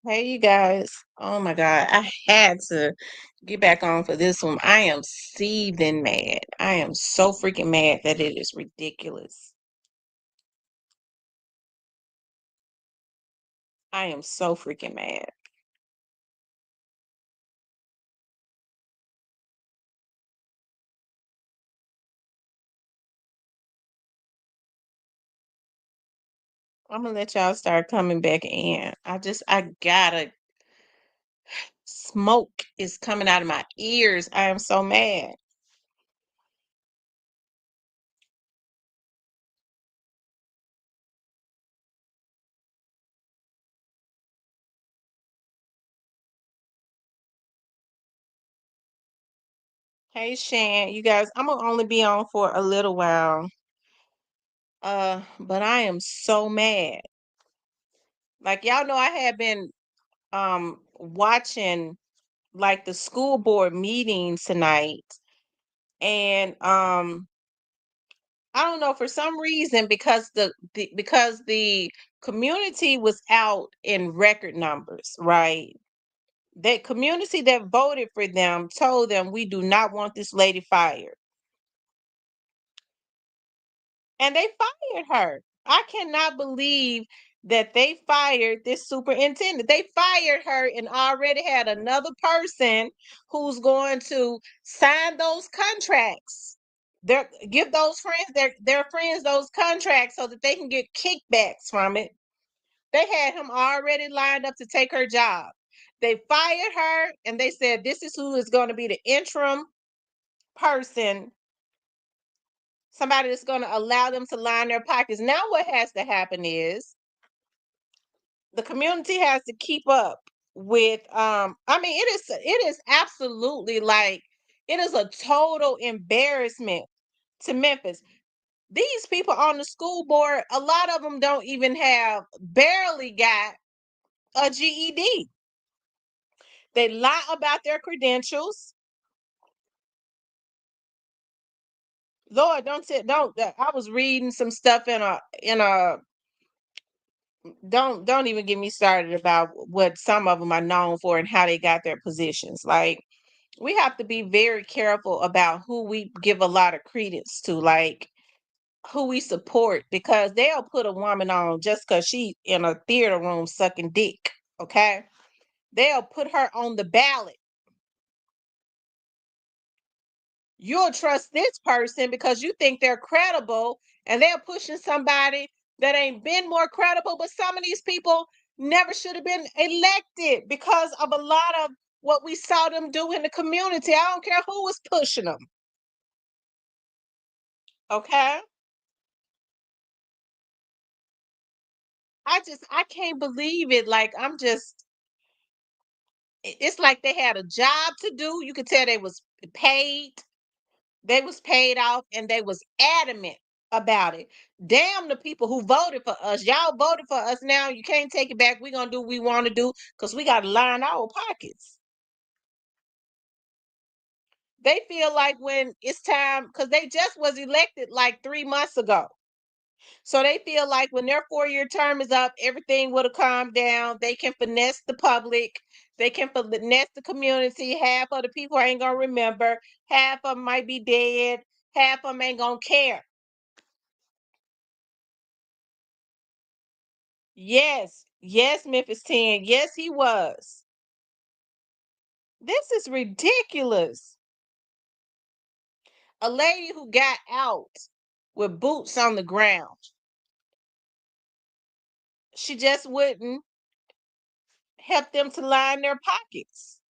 Hey, you guys. Oh my God. I had to get back on for this one. I am seething mad. I am so freaking mad that it is ridiculous. I am so freaking mad. I'm gonna let y'all start coming back in. I gotta, smoke is coming out of my ears. I am so mad. Hey, Shan, you guys, I'm gonna only be on for a little while. But I am so mad. Like y'all know I have been watching like the school board meetings tonight, and I don't know, for some reason, because the community was out in record numbers, right? That community that voted for them told them we do not want this lady fired, and they fired her. I cannot believe that they fired this superintendent. They fired her and already had another person who's going to sign those contracts. Give those friends their friends those contracts so that they can get kickbacks from it. They had him already lined up to take her job. They fired her and they said this is who is going to be the interim person, somebody that's going to allow them to line their pockets. Now, what has to happen is the community has to keep up with. I mean, it is absolutely like it is a total embarrassment to Memphis. These people on the school board, a lot of them don't even have barely got a GED. They lie about their credentials. Lord, don't. I was reading some stuff in a don't even get me started about what some of them are known for and how they got their positions. Like, we have to be very careful about who we give a lot of credence to, like who we support, because they'll put a woman on just because she in a theater room sucking dick. Okay, they'll put her on the ballot. You'll trust this person because you think they're credible, and they're pushing somebody that ain't been more credible. But some of these people never should have been elected because of a lot of what we saw them do in the community. I don't care who was pushing them. Okay. I can't believe it. Like, it's like they had a job to do. You could tell they was paid. They was paid off and they was adamant about it. Damn the people who voted for us. Y'all voted for us, now you can't take it back. We're gonna do what we want to do because we gotta line our pockets. They feel like when it's time, because they just was elected like 3 months ago. So they feel like when their 4-year term is up, everything would have calmed down. They can finesse the public. They can finesse the community. Half of the people ain't gonna remember. Half of them might be dead. Half of them ain't gonna care. Yes, yes, Memphis 10. Yes, he was. This is ridiculous. A lady who got out with boots on the ground. She just wouldn't help them to line their pockets.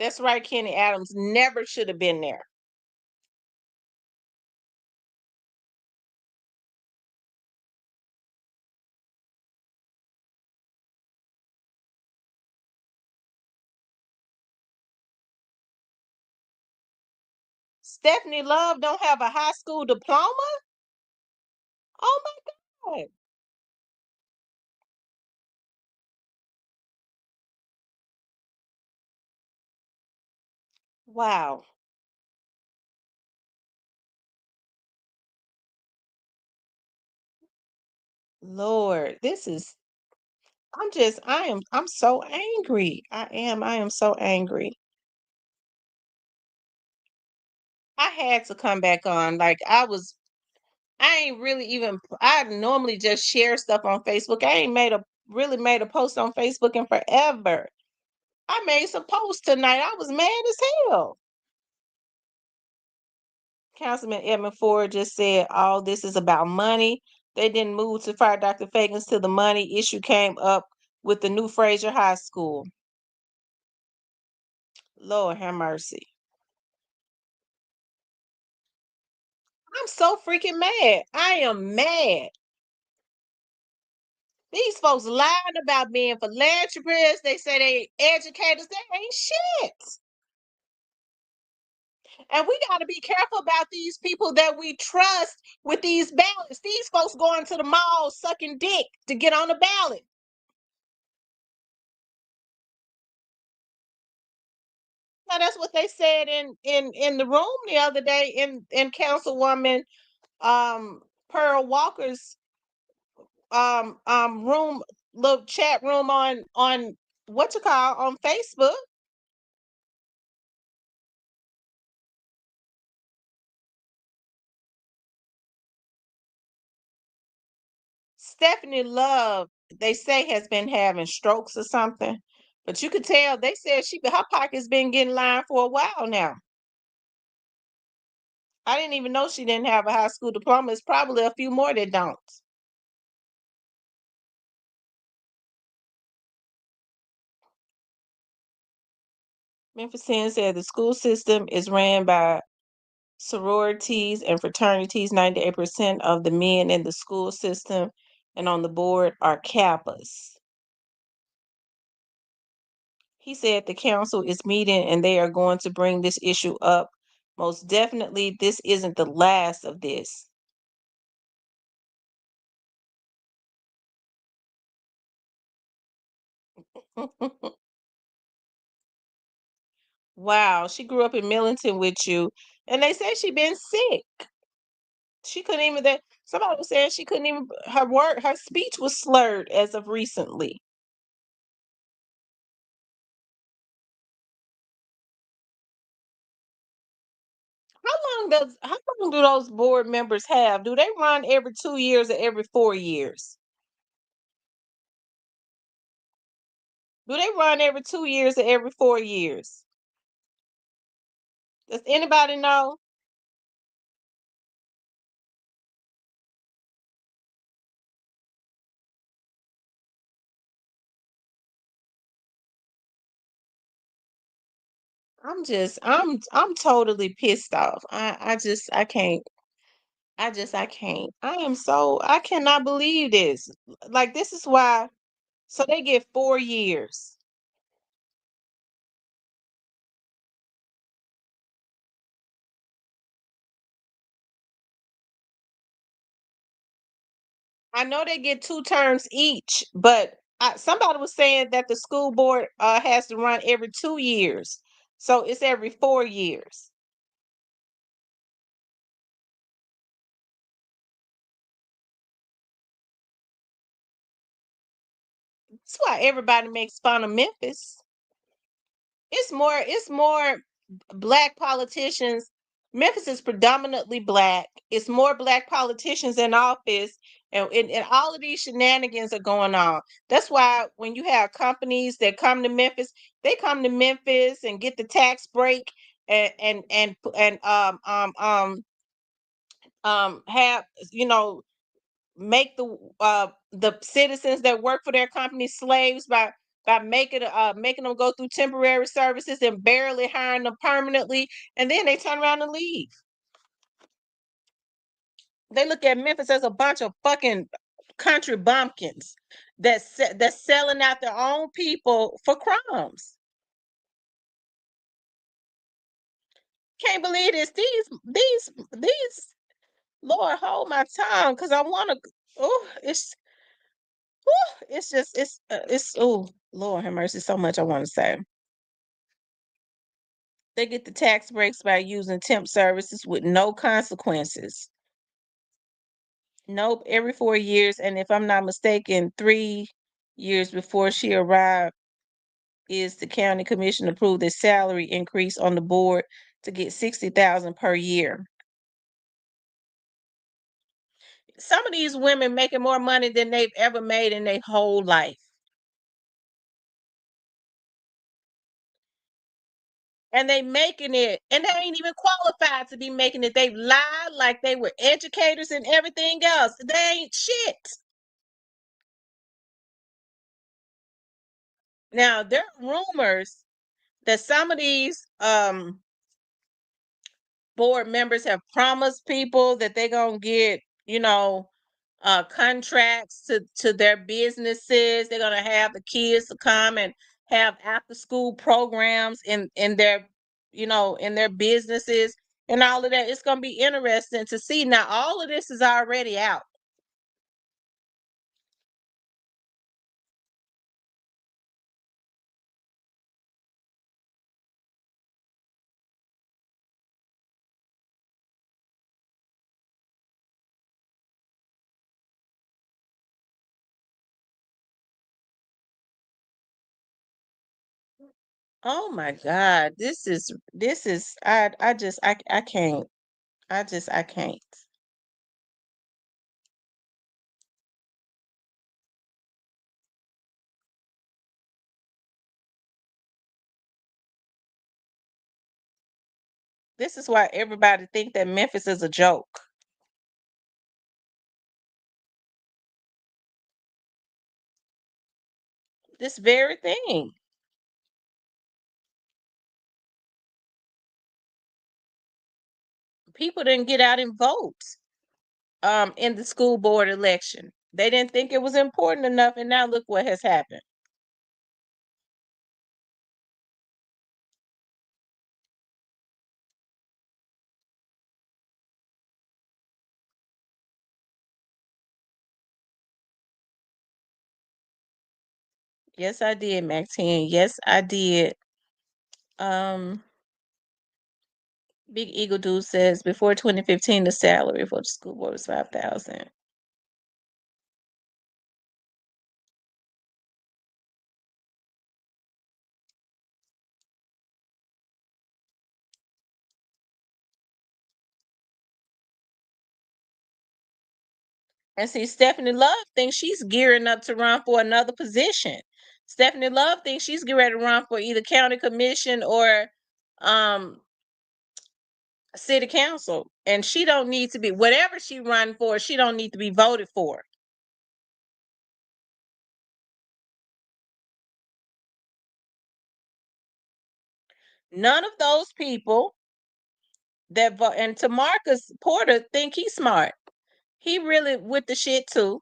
That's right, Kenny Adams never should have been there. Stephanie Love don't have a high school diploma? Oh my God. Wow. Lord, this is I'm so angry. I am so angry. I had to come back on. Like I ain't really even I normally just share stuff on Facebook. I ain't really made a post on Facebook in forever. I made some posts tonight. I was mad as hell. Councilman Edmund Ford just said all this is about money. They didn't move to fire Dr. Fagans till the money issue came up with the new Fraser High School. Lord have mercy. I'm so freaking mad. I am mad. These folks lying about being philanthropists. They say they educators. They ain't shit. And we got to be careful about these people that we trust with these ballots. These folks going to the mall sucking dick to get on the ballot. Now that's what they said in the room the other day in Councilwoman Pearl Walker's room, little chat room on what you call on Facebook. Stephanie Love, they say, has been having strokes or something, but you could tell they said her pocket's been getting lined for a while now. I didn't even know she didn't have a high school diploma. It's probably a few more that don't. Memphis said the school system is ran by sororities and fraternities. 98% of the men in the school system and on the board are Kappas. He said the council is meeting and they are going to bring this issue up. Most definitely, this isn't the last of this. Wow, she grew up in Millington with you, and they said she been sick. She couldn't even. Somebody was saying she couldn't even. Her speech was slurred as of recently. How long do those board members have? Do they run every 2 years or every 4 years? Do they run every 2 years or every 4 years? Does anybody know? I'm totally pissed off. I can't. I can't. I cannot believe this. Like, this is why. So they get 4 years. I know they get 2 terms each, but somebody was saying that the school board has to run every 2 years. So it's every 4 years. That's why everybody makes fun of Memphis. It's more black politicians. Memphis is predominantly black. It's more black politicians in office, and all of these shenanigans are going on. That's why when you have companies that come to Memphis, they come to Memphis and get the tax break and have make the citizens that work for their company slaves by making them go through temporary services and barely hiring them permanently, and then they turn around and leave. They look at Memphis as a bunch of fucking country bumpkins that's selling out their own people for crumbs. Can't believe this. These. Lord, hold my tongue, because I want to. Oh, it's just it's oh Lord have mercy, so much I want to say. They get the tax breaks by using temp services with no consequences. Nope, every 4 years. And if I'm not mistaken, 3 years before she arrived, is the county commission approved a salary increase on the board to get 60,000 per year. Some of these women making more money than they've ever made in their whole life. And they making it, and they ain't even qualified to be making it. They've lied like they were educators and everything else. They ain't shit. Now there are rumors that some of these board members have promised people that they're gonna get, contracts to their businesses. They're gonna have the kids to come and have after school programs in their, in their businesses and all of that. It's gonna be interesting to see. Now all of this is already out. Oh my God. This is I can't. I can't. This is why everybody think that Memphis is a joke. This very thing. People didn't get out and vote in the school board election. They didn't think it was important enough, and now look what has happened. Yes, I did, Maxine. Yes, I did. Um, Big Eagle Dude says before 2015, the salary for the school board was 5,000. And see, Stephanie Love thinks she's gearing up to run for another position. Stephanie Love thinks she's getting ready to run for either county commission or um city council. And she don't need to be, whatever she run for, she don't need to be voted for. None of those people that vote, and Tamarcus Porter think he's smart. He really with the shit too.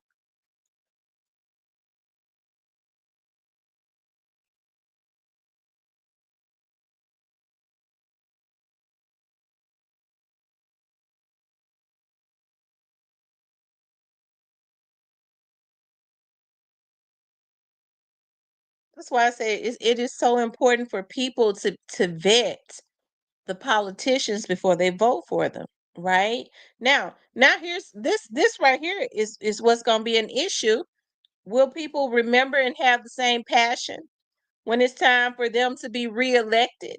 That's why I say it is so important for people to vet the politicians before they vote for them. Right now, here's this right here is what's going to be an issue. Will people remember and have the same passion when it's time for them to be reelected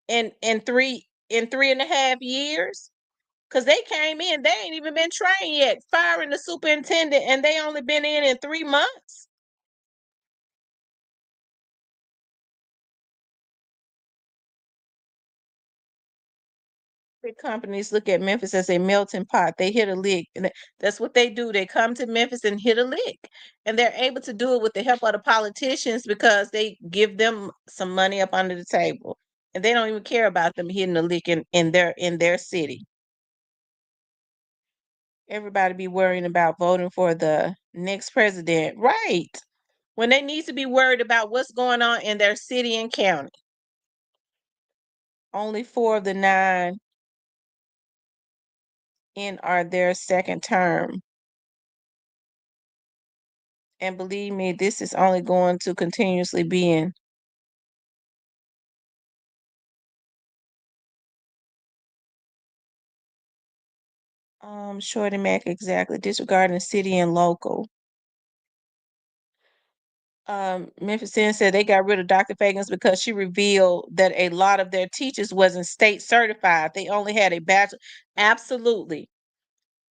in 3.5 years? Because they came in, they ain't even been trained yet, firing the superintendent, and they only been in 3 months. Big companies look at Memphis as a melting pot. They hit a lick. And that's what they do. They come to Memphis and hit a lick. And they're able to do it with the help of the politicians because they give them some money up under the table. And they don't even care about them hitting a lick in their city. Everybody be worrying about voting for the next president. Right. When they need to be worried about what's going on in their city and county. Only 4 of the 9 in are their second term. And believe me, this is only going to continuously be in. Shorty Mac, exactly. Disregarding city and local. Memphis said they got rid of Dr. Fagans because she revealed that a lot of their teachers wasn't state certified. They only had a bachelor. Absolutely.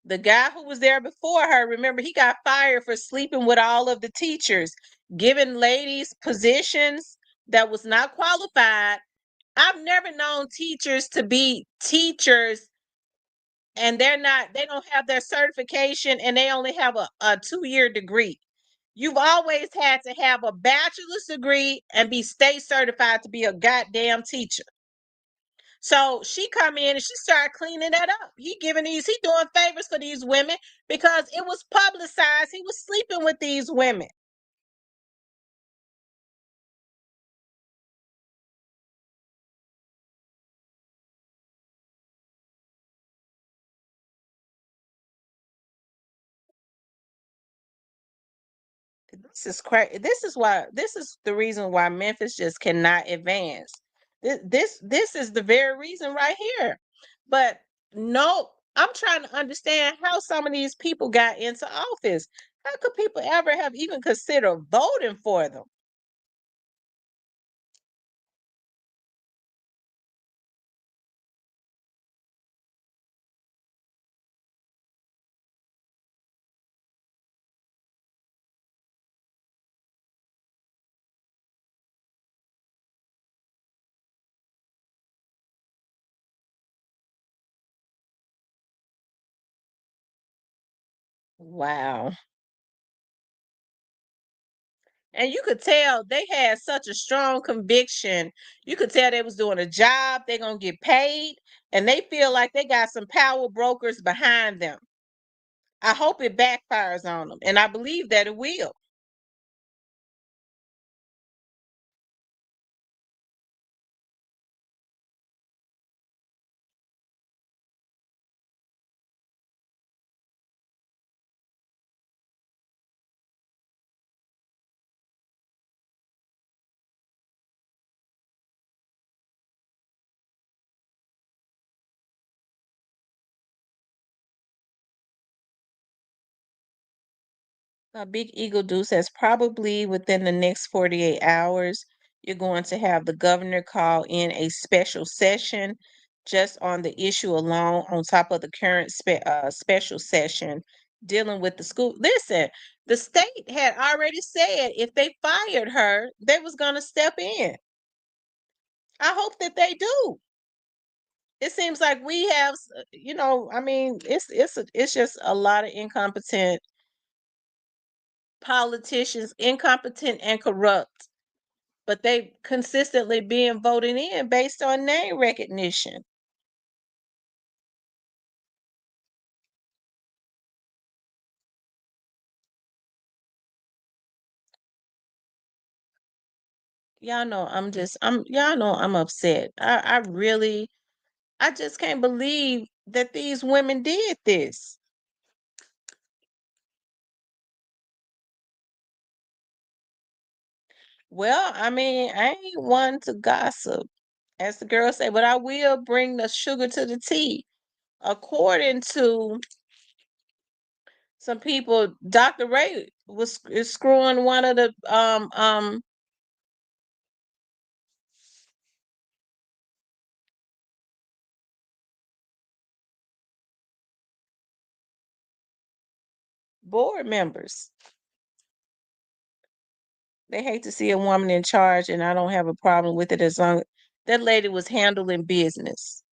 The guy who was there before her, remember, he got fired for sleeping with all of the teachers, giving ladies positions that was not qualified. I've never known teachers to be teachers and they don't have their certification and they only have a 2-year degree. You've always had to have a bachelor's degree and be state certified to be a goddamn teacher. So she come in and she started cleaning that up. He doing favors for these women because it was publicized. He was sleeping with these women. This is crazy. This is the reason why Memphis just cannot advance. This is the very reason right here. But no, I'm trying to understand how some of these people got into office. How could people ever have even considered voting for them? Wow. And you could tell they had such a strong conviction. You could tell they was doing a job, they're gonna get paid, and they feel like they got some power brokers behind them. I hope it backfires on them, and I believe that it will. Big Eagle Dude says probably within the next 48 hours, you're going to have the governor call in a special session just on the issue alone, on top of the current special session dealing with the school. Listen, the state had already said if they fired her, they was going to step in. I hope that they do. It seems like we have, I mean, it's just a lot of incompetent politicians, incompetent and corrupt, but they consistently being voted in based on name recognition. Y'all know I'm upset. I just can't believe that these women did this. Well, I mean, I ain't one to gossip, as the girls say, but I will bring the sugar to the tea. According to some people, Dr. Ray is screwing one of the board members. They hate to see a woman in charge, and I don't have a problem with it as long that lady was handling business.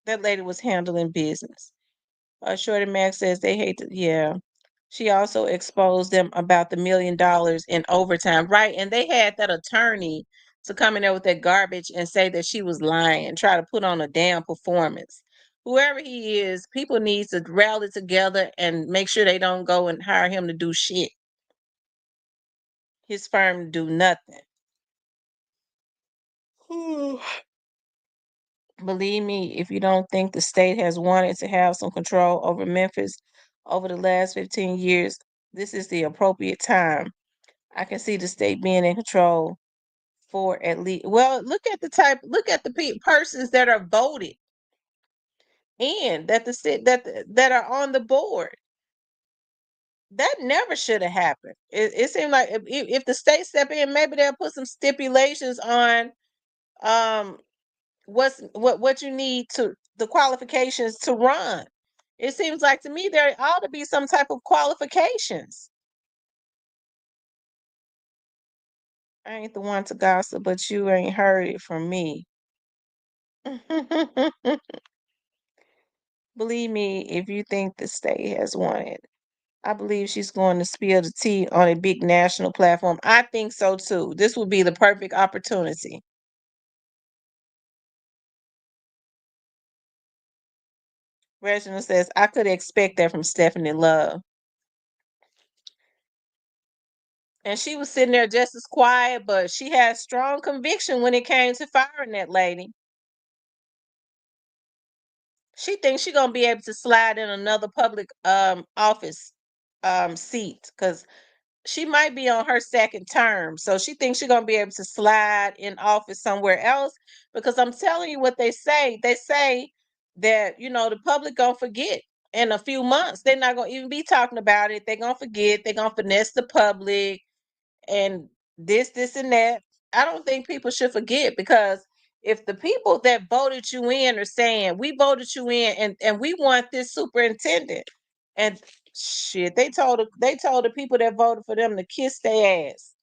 That lady was handling business. Shorty Mac says they hate to, yeah. She also exposed them about the $1 million in overtime, right? And they had that attorney to come in there with that garbage and say that she was lying, try to put on a damn performance. Whoever he is, people need to rally together and make sure they don't go and hire him to do shit. His firm do nothing. Believe me, if you don't think the state has wanted to have some control over Memphis over the last 15 years, this is the appropriate time. I can see the state being in control for at least, well, look at the persons that are voted. in that are on the board. That never should have happened. It seemed like if the state step in, maybe they'll put some stipulations on um what you need to the qualifications to run. It seems like to me there ought to be some type of qualifications. I ain't the one to gossip, but you ain't heard it from me. Believe me, if you think the state has won it, I believe she's going to spill the tea on a big national platform. I think so too. This would be the perfect opportunity. Reginald says, I could expect that from Stephanie Love. And she was sitting there just as quiet, but she had strong conviction when it came to firing that lady. She thinks she's gonna be able to slide in another public office seat because she might be on her second term. So she thinks she's gonna be able to slide in office somewhere else. Because I'm telling you what they say. They say that, the public gonna forget in a few months. They're not gonna even be talking about it. They're gonna forget, they're gonna finesse the public and this and that. I don't think people should forget, because if the people that voted you in are saying we voted you in and we want this superintendent, and shit, they told the people that voted for them to kiss their ass.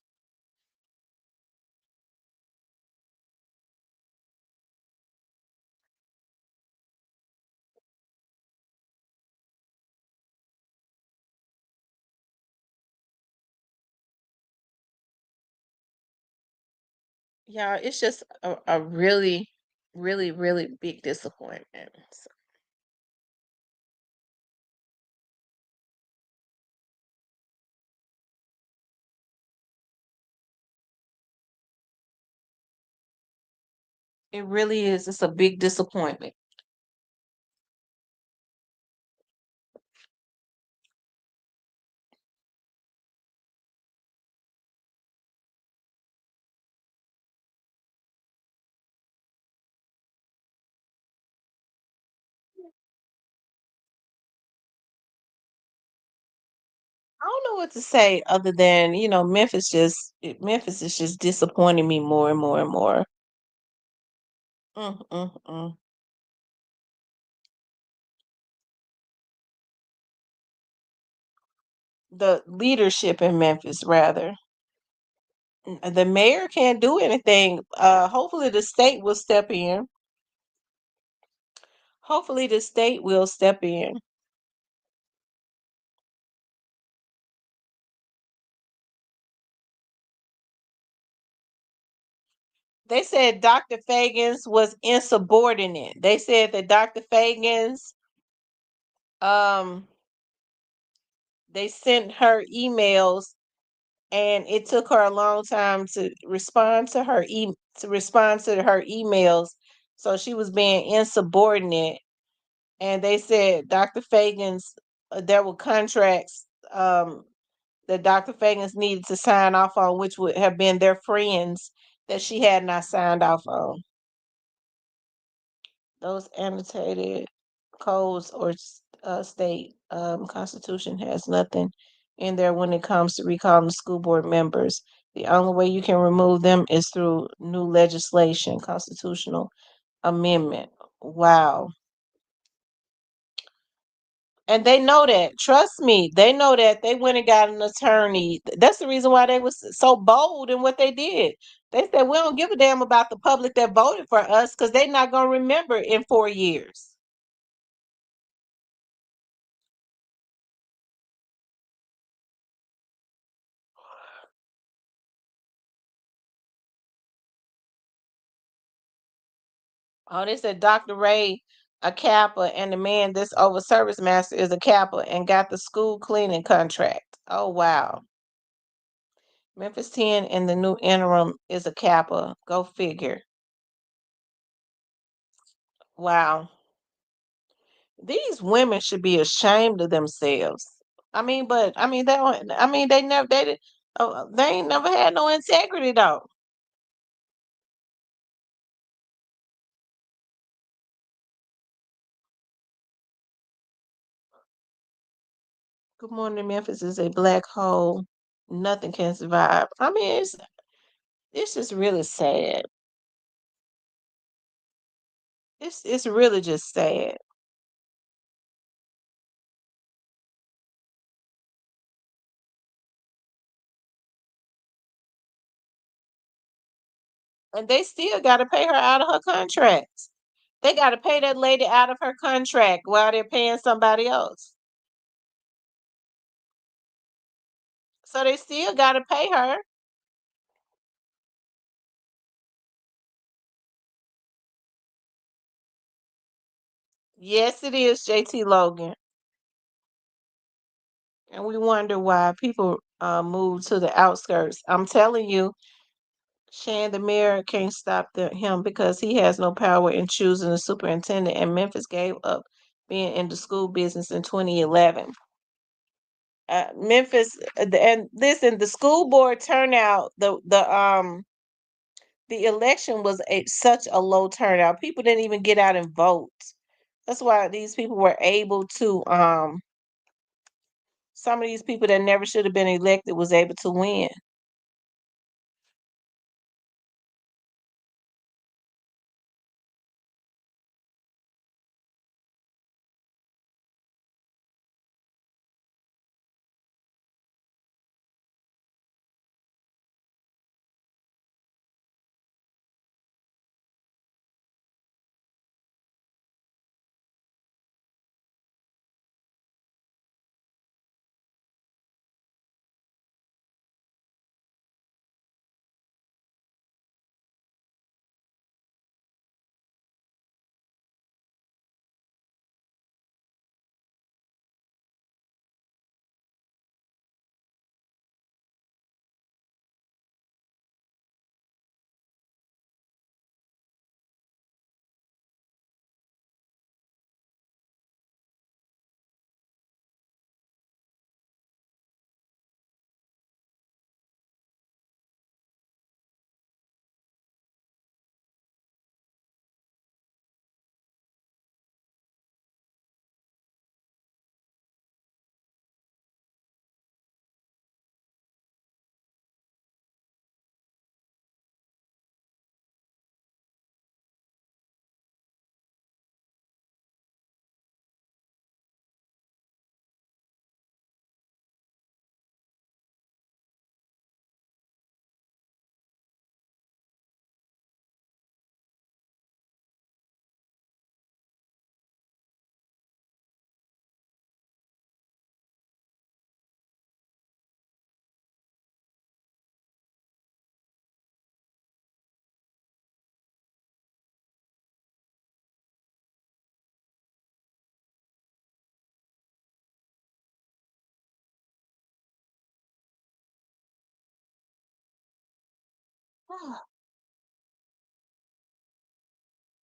Yeah, it's just a really, really, really big disappointment. So it really is. It's a big disappointment. I don't know what to say other than, Memphis is just disappointing me more and more and more. Mm, mm, mm. The leadership in Memphis, rather. The mayor can't do anything. Hopefully the state will step in. Hopefully the state will step in. They said Dr. Fagans was insubordinate. They said that Dr. Fagans, um, they sent her emails, and it took her a long time to respond to her emails. So she was being insubordinate, and they said Dr. Fagans, there were contracts that Dr. Fagans needed to sign off on, which would have been their friends, that she had not signed off on. Those annotated codes or state constitution has nothing in there when it comes to recalling school board members. The only way you can remove them is through new legislation, constitutional amendment. Wow. And they know that. Trust me, they know that. They went and got an attorney. That's the reason why they was so bold in what they did. They said we don't give a damn about the public that voted for us because they're not gonna remember in 4 years. Oh, they said Dr. Ray a Kappa and the man that's over service master is a Kappa and got the school cleaning contract. Oh wow. Memphis 10 and the new interim is a Kappa. Go figure. Wow. These women should be ashamed of themselves. They don't. They never. They ain't never had no integrity though. Good morning, Memphis is a black hole. Nothing can survive. I mean, it's just really sad. It's really just sad. And they still gotta pay her out of her contract. They gotta pay that lady out of her contract while they're paying somebody else. So they still gotta pay her. Yes, it is JT Logan. And we wonder why people move to the outskirts. I'm telling you, Shan the mayor can't stop him because he has no power in choosing a superintendent, and Memphis gave up being in the school business in 2011. Memphis, and listen, the school board turnout, the election was such a low turnout. People didn't even get out and vote. That's why these people were able to some of these people that never should have been elected was able to win.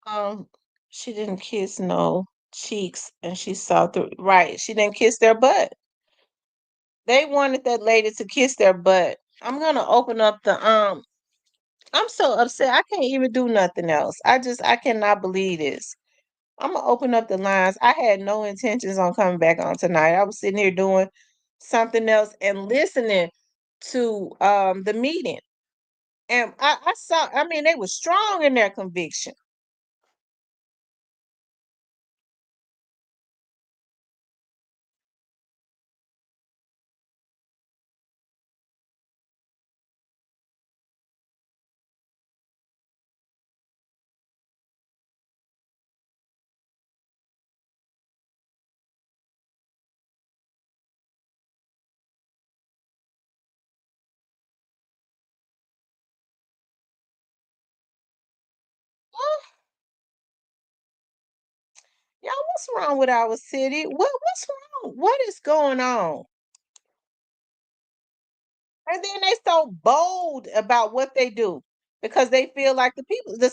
Um, she didn't kiss no cheeks, and she saw through. Right, she didn't kiss their butt. They wanted that lady to kiss their butt. I'm gonna open up the I'm so upset. I can't even do nothing else. I cannot believe this. I'm gonna open up the lines. I had no intentions on coming back on tonight. I was sitting here doing something else and listening to the meeting. And I saw, I mean, they were strong in their conviction. Y'all, what's wrong with our city? What's wrong? What is going on? And then they so bold about what they do because they feel like the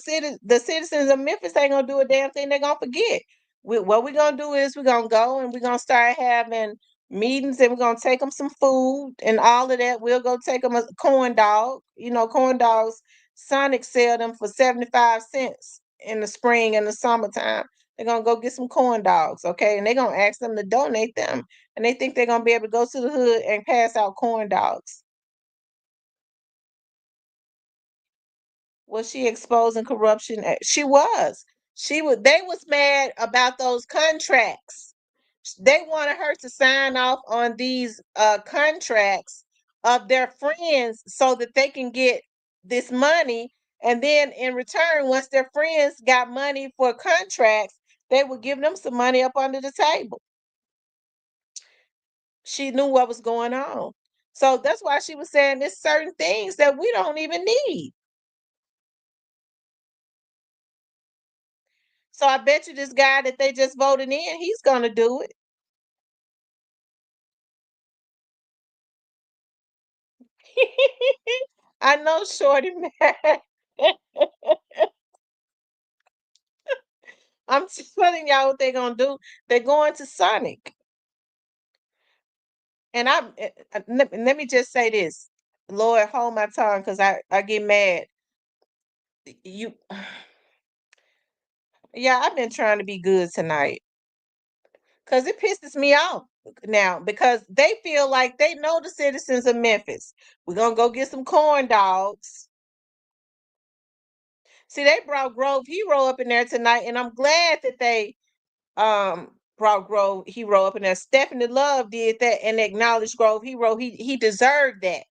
citizens of Memphis ain't gonna do a damn thing. They're gonna forget. What we're gonna do is we're gonna go and we're gonna start having meetings and we're gonna take them some food and all of that. We'll go take them a corn dog. You know, corn dogs. Sonic sell them for 75 cents in the spring and the summertime. They're gonna go get some corn dogs, okay? And they're gonna ask them to donate them. And they think they're gonna be able to go to the hood and pass out corn dogs. Was she exposing corruption? She was. They was mad about those contracts. They wanted her to sign off on these contracts of their friends so that they can get this money. And then in return, once their friends got money for contracts, they would give them some money up under the table. She knew what was going on. So that's why she was saying there's certain things that we don't even need. So I bet you this guy that they just voted in, he's gonna do it. I know Shorty man. I'm telling y'all what they're gonna do. They're going to Sonic. And let me just say this. Lord, hold my tongue because I get mad. You yeah, I've been trying to be good tonight. Cause it pisses me off now because they feel like they know the citizens of Memphis. We're gonna go get some corn dogs. See, they brought Grove Hero up in there tonight, and I'm glad that they brought Grove Hero up in there. Stephanie Love did that and acknowledged Grove Hero. He deserved that.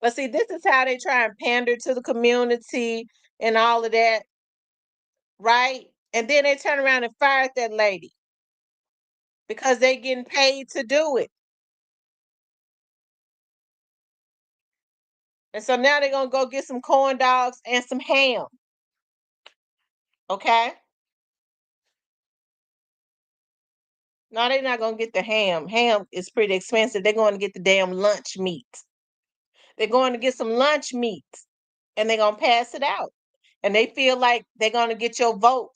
But see, this is how they try and pander to the community and all of that, right? And then they turn around and fire that lady because they getting paid to do it. And so now they're gonna go get some corn dogs and some ham. Okay. No, they're not gonna get the ham. Ham is pretty expensive. They're going to get the damn lunch meat. They're going to get some lunch meat and they're gonna pass it out. And they feel like they're gonna get your vote.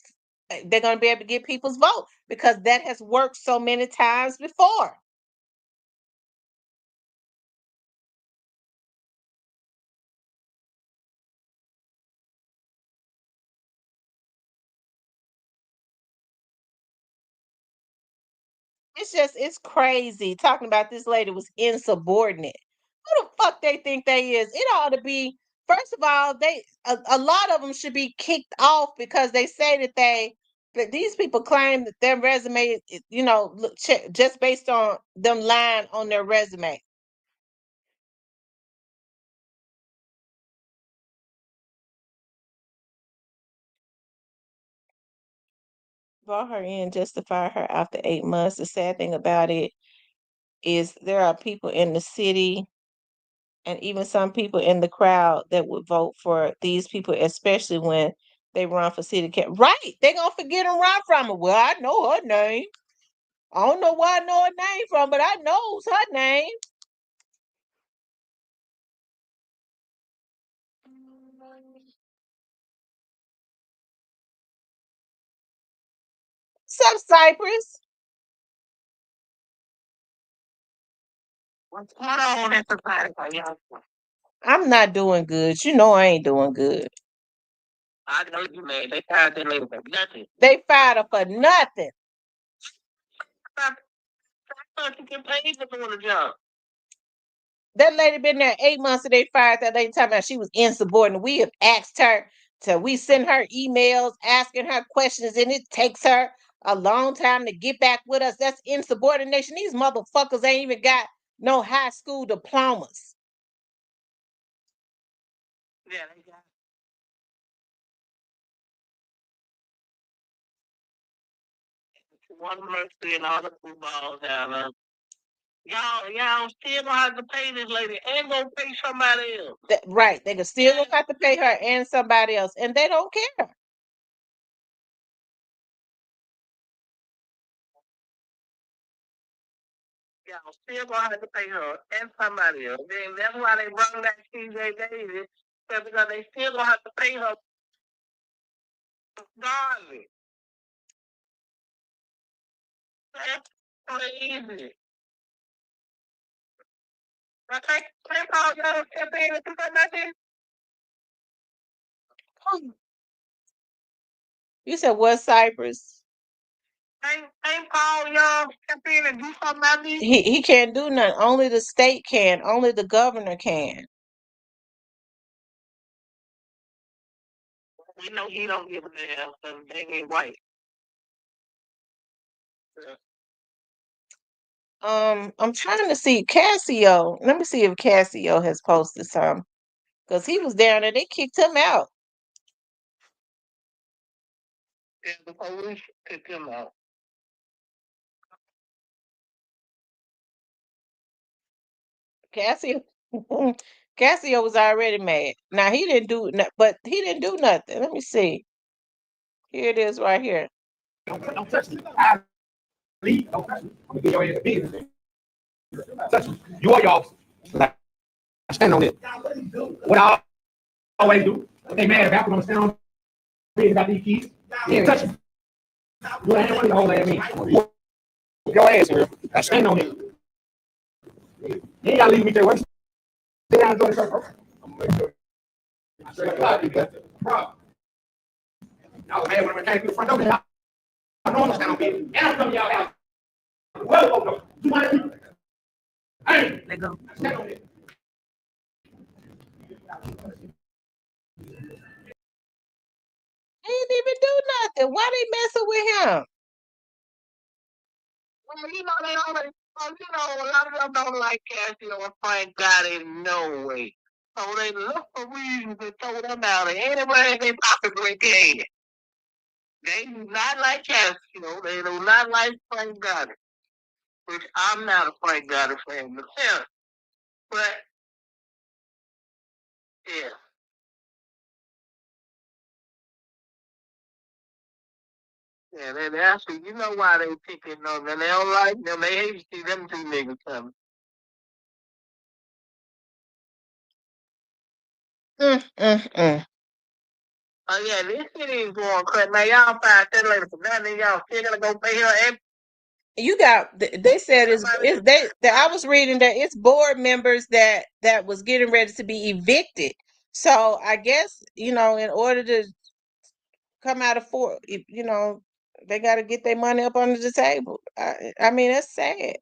They're gonna be able to get people's vote because that has worked so many times before. It's crazy talking about this lady was insubordinate. Who the fuck they think they is? It ought to be, first of all, a lot of them should be kicked off because they say that these people claim that their resume, just based on them lying on their resume. Brought her in just to fire her after 8 months. The sad thing about it is there are people in the city and even some people in the crowd that would vote for these people, especially when they run for city council. Right? They gonna forget and run from her. Well, I know her name. I don't know where I know her name from, but I knows her name. Some Cypress. What's going on at the party? I'm not doing good. You know I ain't doing good. I know you made. They fired that lady for nothing. They fired her for nothing. I thought you get paid for doing the job. That lady been there 8 months and they fired that lady talking about she was insubordinate. We have asked her we send her emails asking her questions, and it takes her a long time to get back with us. That's insubordination. These motherfuckers ain't even got no high school diplomas. Yeah, they got one mercy and all the footballs down there. Y'all still gonna have to pay this lady and gonna pay somebody else. Right. They can still gonna have to pay her and somebody else, and they don't care. Y'all still gonna have to pay her and somebody else. Then that's why they brought back CJ Davis, because they still gonna have to pay her regardless. That's crazy. Okay, can I call y'all campaign to come back in? You said what, Cypress? Ain't Paul y'all step in and do something about this? He can't do nothing. Only the state can. Only the governor can. We know he don't give a damn because they ain't white. I'm trying to see Cassio. Let me see if Cassio has posted some. Because he was down there. They kicked him out. Yeah, the police kicked him out. Cassio Cassio was already mad. Now he didn't do but he didn't do nothing. Let me see. Here it is right here. Don't touch me. I leave. Don't touch me. I'm gonna get your ass a business. Touch me. You are your officer. Like, I stand on it. What I always do. When they mad about, I'm gonna stand on it. Got these keys. Yeah, touch me. You ain't one of your old ass me. Your ass here. I stand on it. You ain't gotta leave me there. What? Stay down and join the circle. I'm gonna make sure. I straight up you got the problem. I was mad when I came to the front door. I know I'm standing on it. And I'm coming y'all out. Well, oh no. 200 people. Hey, let go. I stand on it. He didn't even do nothing. Why they messing with him? Well, you know, they already, a lot of them don't like Cassio and Frank God in no way. So they look for reasons to throw them out anywhere they possibly can. They do not like Cassio. They do not like Frank Goddard, which I'm not a Frank Goddard fan myself. But, yeah. Yeah, they actually, you know why they picking them, and they don't like them. They hate to see them two niggas coming. Oh yeah, this shit is going crazy. Man, y'all find that lady for nothing. Y'all still gonna go pay her every. You got they said it's they I was reading that it's board members that was getting ready to be evicted. So I guess, in order to come out of they got to get their money up under the table. I mean, that's sad.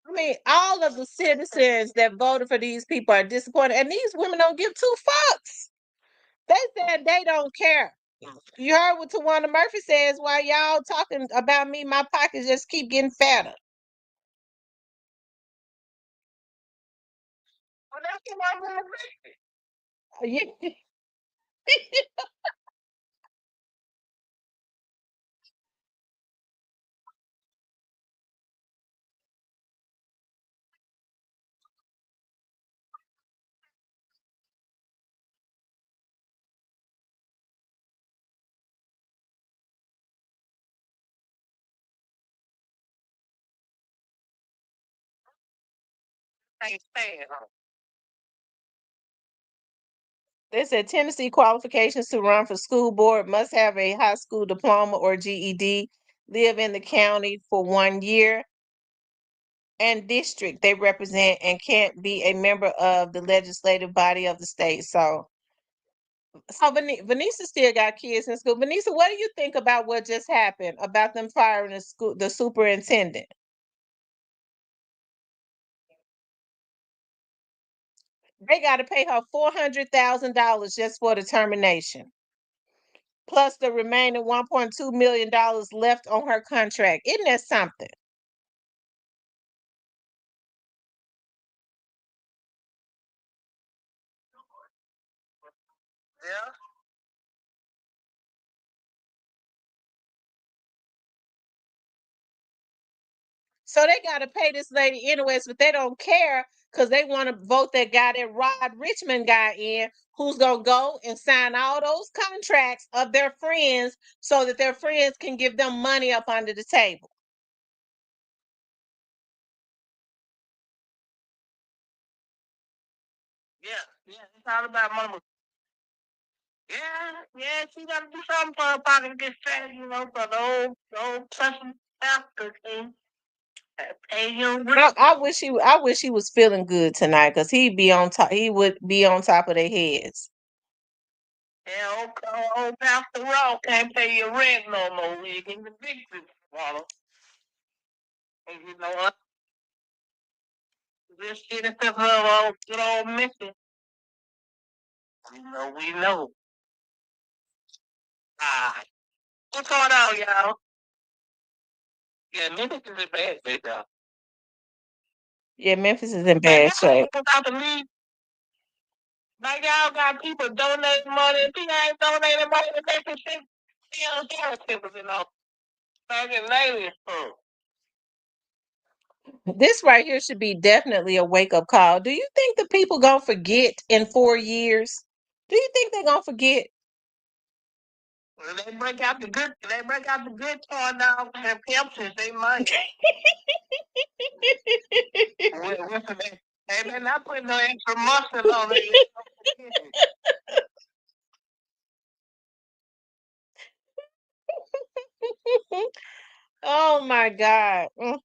I mean, all of the citizens that voted for these people are disappointed, and these women don't give two fucks. They said they don't care. You heard what Tawana Murphy says. While y'all talking about me, my pockets just keep getting fatter. Well, that's what I'm Yeah. can't stand her. They said Tennessee qualifications to run for school board must have a high school diploma or GED, live in the county for 1 year, and district they represent, and can't be a member of the legislative body of the state. So Vanessa still got kids in school. Vanessa, what do you think about what just happened about them firing the superintendent? They got to pay her $400,000 just for the termination, plus the remaining $1.2 million left on her contract. Isn't that something? Yeah. So they got to pay this lady anyways, but they don't care because they want to vote that guy, that Rod Richmond guy, in, who's going to go and sign all those contracts of their friends so that their friends can give them money up under the table. Yeah. Yeah. It's all about money. Yeah. Yeah. She got to do something for her pocket to get fed, for the old person after thing. I wish he was feeling good tonight, because he'd be on top. He would be on top of their heads. Yeah, old Pastor Ross can't pay your rent no more. We get the big water. And you know what? This shit is just good old Memphis. We know. What's going on, y'all? Yeah, Memphis is in bad shape, y'all. Yeah, Memphis is in bad shape. Like y'all got people donating money, and people ain't donating money to Memphis. Still people, back in lately. This right here should be definitely a wake-up call. Do you think the people gonna forget in 4 years? Do you think they're gonna forget? When they break out the good torn down and pimps, they might. Hey, they're not putting no extra mustard on it. Oh my God. You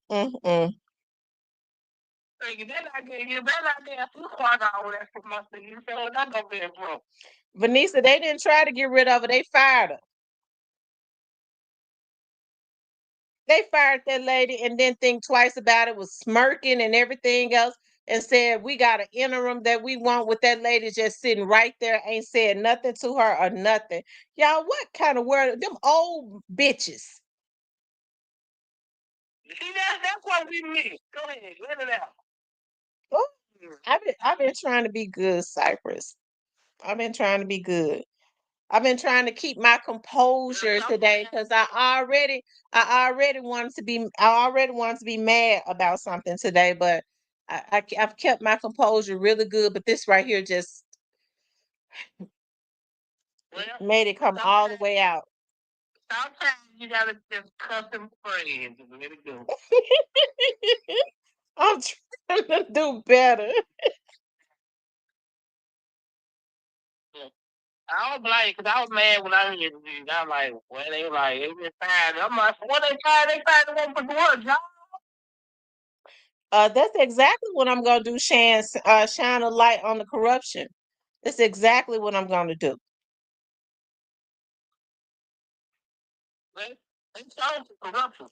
better not get too far out with extra mustard. You feel not gonna be broke. Vanessa, they didn't try to get rid of her. They fired her. They fired that lady and didn't think twice about it, was smirking and everything else, and said, we got an interim that we want, with that lady just sitting right there, ain't said nothing to her or nothing. Y'all, what kind of word? Them old bitches. See, that's what we need. Go ahead, let it out. Oh, I've been trying to be good, Cypress. I've been trying to be good. I've been trying to keep my composure today, because I already wanted to be mad about something today, but I've kept my composure really good. But this right here just made it come all the way out. Sometimes you gotta just cut them friends and let it go. I'm trying to do better. I don't blame, because I was mad when I heard it. I'm like, well, they like, they just fired. I'm like, what they fired? They fired the one for the work, y'all. That's exactly what I'm gonna do, shine a light on the corruption. That's exactly what I'm gonna do. They started corruption.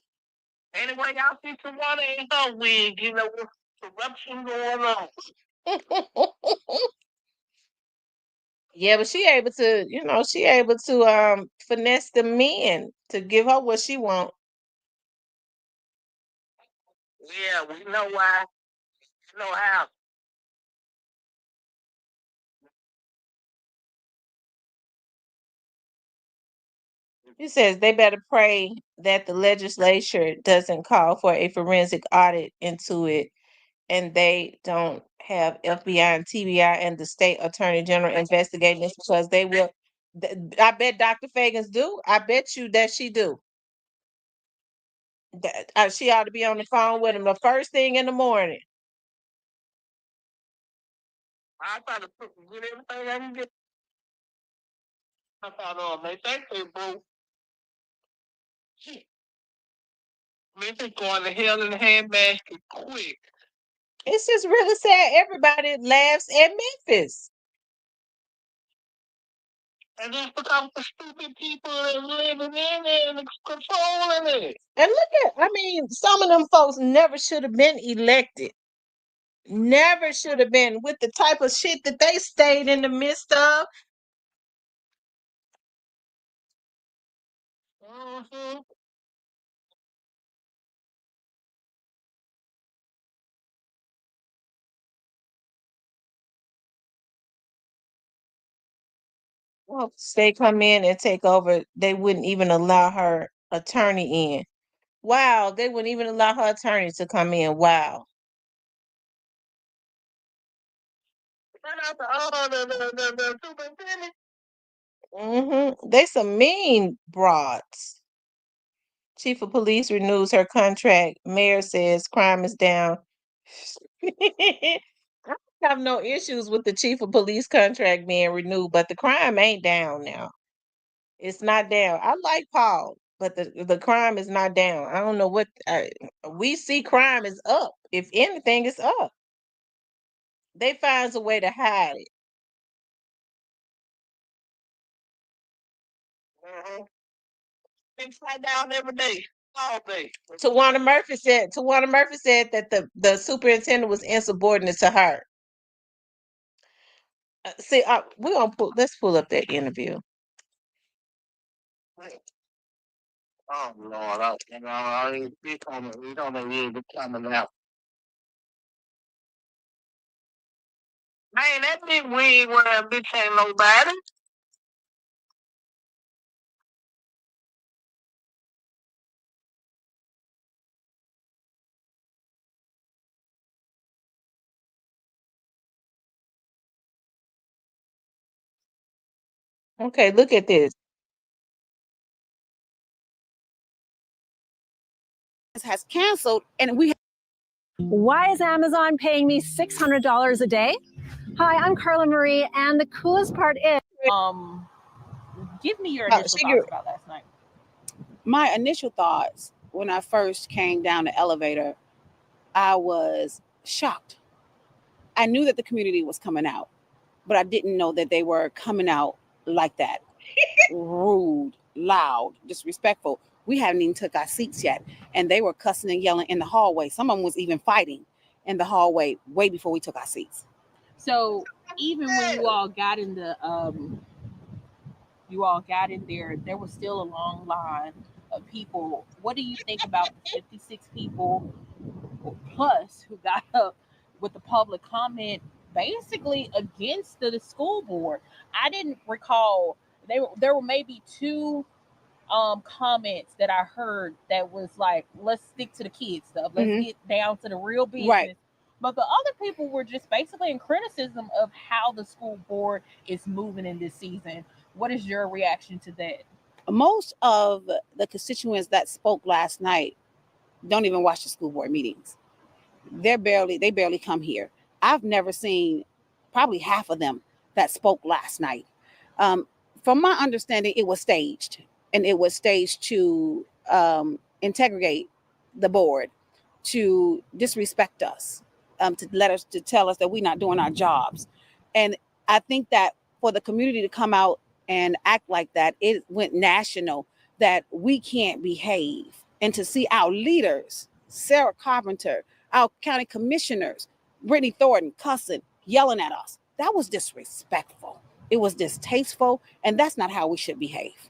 Anyway, y'all see Tamara in her wig, with corruption going on. Yeah, but she able to finesse the men to give her what she want. Yeah, we know why. We know how. He says they better pray that the legislature doesn't call for a forensic audit into it, and they don't have FBI and TBI and the state attorney general investigating this, because they will. I bet Dr. Fagans do. I bet you that she do. She ought to be on the phone with him the first thing in the morning. I try to get everything I can get. I thought, they think they broke. Memphis going to hell in a handbasket quick. It's just really sad. Everybody laughs at Memphis. And just because the stupid people that living in it and controlling it. And some of them folks never should have been elected. Never should have been, with the type of shit that they stayed in the midst of. Mm-hmm. Well, they come in and take over, they wouldn't even allow her attorney in. Wow, they wouldn't even allow her attorney to come in. Wow. The superintendent. They some mean broads. Chief of police renews her contract. Mayor says crime is down. I have no issues with the chief of police contract being renewed, but the crime ain't down now. It's not down. I like Paul. but the crime is not down. I don't know what we see. Crime is up. If anything, it's up. They finds a way to hide it. Mm-hmm. It's right down every day, all day. Tawana Murphy said that the superintendent was insubordinate to her. See, let's pull up that interview. Oh Lord, we don't really be coming out. Man, that big wig wearing bitch ain't nobody. Okay, look at this. Has canceled, and we. Why is Amazon paying me $600 a day? Hi, I'm Carla Marie, and the coolest part is, give me your initial thoughts about last night. My initial thoughts when I first came down the elevator, I was shocked. I knew that the community was coming out, but I didn't know that they were coming out like that. Rude, loud, disrespectful. We hadn't even took our seats yet, and they were cussing and yelling in the hallway. Some of them was even fighting in the hallway way before we took our seats. So even when you all got in there, there was still a long line of people. What do you think about the 56 people plus who got up with the public comment basically against the school board? I didn't recall there were maybe two comments that I heard that was like, let's stick to the kids stuff. Let's get down to the real business. Right. But the other people were just basically in criticism of how the school board is moving in this season. What is your reaction to that? Most of the constituents that spoke last night don't even watch the school board meetings. They barely come here. I've never seen probably half of them that spoke last night. From my understanding, it was staged, and it was staged to integrate the board, to disrespect us, to tell us that we're not doing our jobs. And I think that for the community to come out and act like that, it went national, that we can't behave. And to see our leaders, Sarah Carpenter, our county commissioners, Brittany Thornton, cussing, yelling at us, that was disrespectful. It was distasteful, and that's not how we should behave.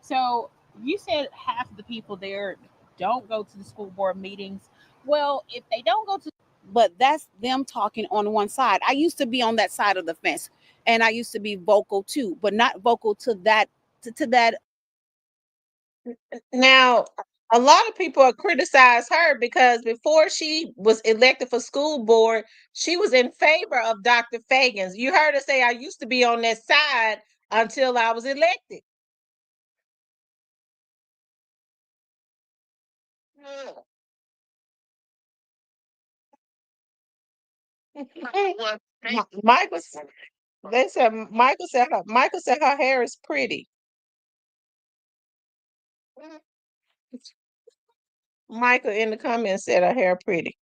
So you said half of the people there don't go to the school board meetings. Well, if they don't go to, but that's them talking on one side. I used to be on that side of the fence, and I used to be vocal too, but not vocal to that. To that. Now, a lot of people have criticized her because before she was elected for school board, she was in favor of Dr. Fagans. You heard her say, I used to be on that side until I was elected. Michael said her hair is pretty. Michael in the comments said her hair pretty.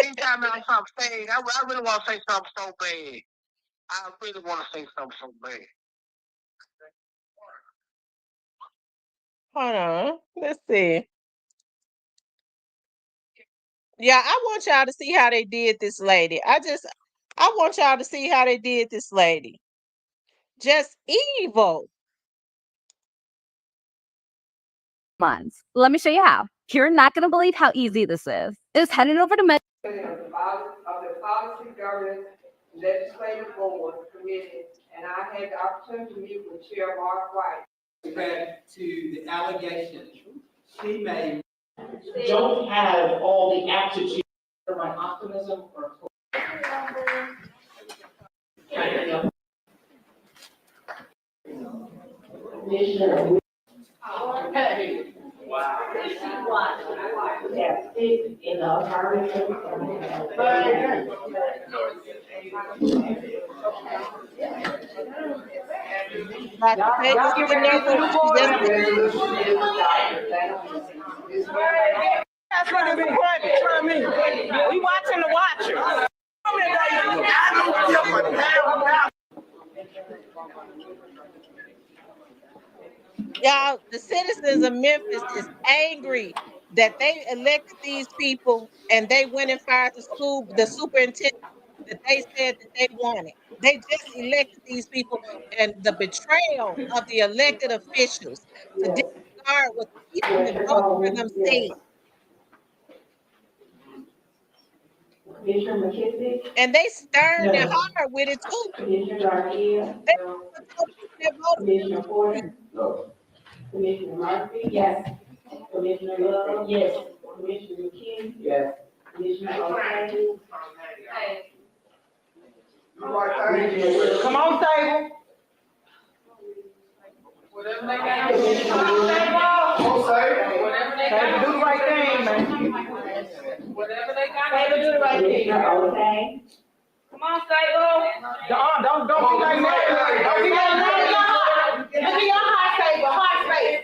Anytime I something, I really want to say something so bad. I really want to say something so bad. Hold on. Let's see. Yeah, I want y'all to see how they did this lady. I want y'all to see how they did this lady. Just evil. Months. Let me show you how. You're not going to believe how easy this is. It's heading over to of the Policy Governance Legislative Board Committee, and I had the opportunity to meet with Chair Mark White. Respect to the allegation she made. Don't have all the aptitude for my optimism or. Wow. Dr. Taylor's sitting there with her. She just That's what we watching the watchers. y'all, the citizens of Memphis is angry that they elected these people and they went and fired the superintendent that they said that they wanted. They just elected these people, and the betrayal of the elected officials to disregard what the people that voted for them said. Commissioner McKissick? And they stern and No. hard with it too. Commissioner Garcia? They No. told people that voted Commissioner Porter? No. Commissioner Murphy? Yes. Commissioner Love? Yes. Commissioner McKinney? Yes. Commissioner O'Shea? Come on, table. Whatever they got. Do the right thing, man. Whatever they got. Do the right thing. Commissioner O'Shea? Come on, Stable. Don't be like that. Don't be like that. Look in your heart space, but heart space.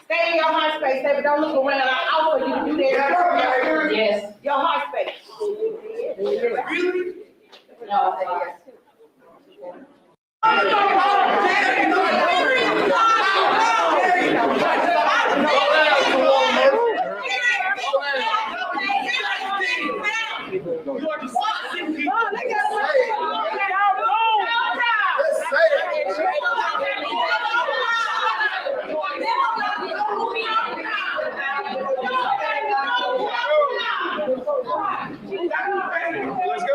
Stay in your heart space, baby. Don't look around. I offer you to do that. Yes. Your heart space. No. Let's go.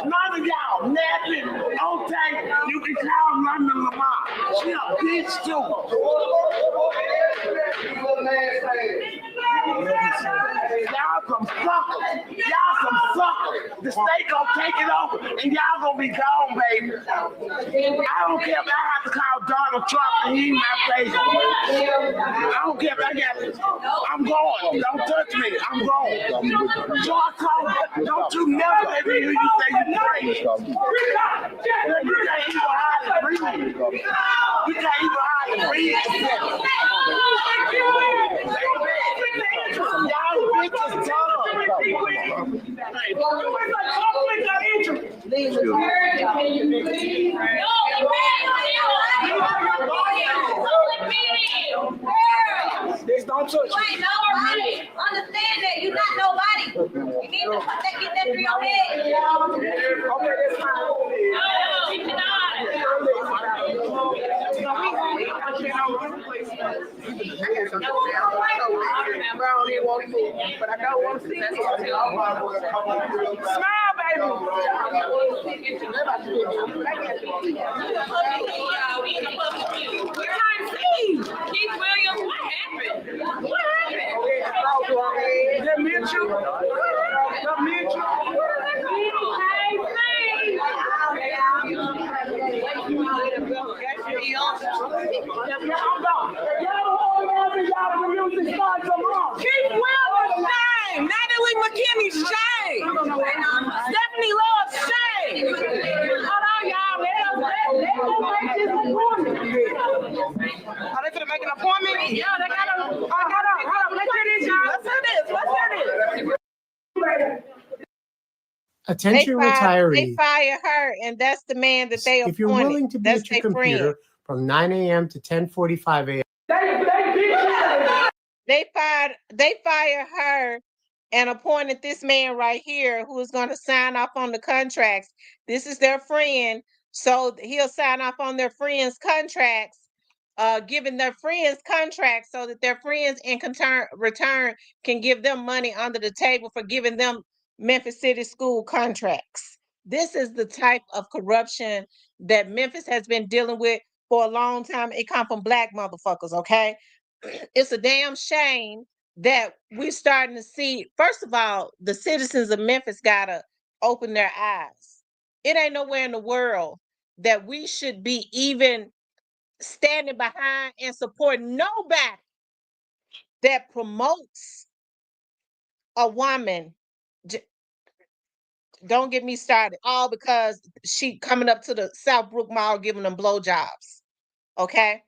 None of y'all, napping, okay, you can call London Lamar. She a bitch too. Y'all some suckers. Y'all some suckers. The state gonna take it over and y'all gonna be gone, baby. I don't care if I have to call Donald Trump and he my face. I don't care if I got this. I'm going. Don't touch me. I'm going. George Cole, don't you never let me hear you say you crazy. You can't even hide the breathe. You can't even hide the breathe. Y'all bitches dumb. This don't touch you. Right, nobody. Understand that you're not nobody. You need to get that through your head. Okay, that's fine. But I don't want to see it. Smile, baby. Keith Williams, what happened? What happened? The Mitchell. The Mitchell. Keith Williams, shame. Natalie McKinney, shame. Stephanie Love, shame. Hold on, y'all. Let them make this appointment. Are they gonna make an appointment? Yeah, they gotta. Hold on. Let's hear this, y'all. Let's hear this. Attention retirees. They fire her, and that's the man that they appointed. If you're willing to be that's at your their computer friend. from 9 a.m. to 10:45 a.m. They fired her and appointed this man right here who is going to sign off on the contracts. This is their friend, so he'll sign off on their friends' contracts, giving their friends contracts so that their friends in return can give them money under the table for giving them Memphis City School contracts. This is the type of corruption that Memphis has been dealing with for a long time. It come from black motherfuckers, okay? It's a damn shame that we're starting to see. First of all, the citizens of Memphis gotta open their eyes. It ain't nowhere in the world that we should be even standing behind and supporting nobody that promotes a woman. Don't get me started. All because she coming up to the Southbrook Mall giving them blowjobs. Okay.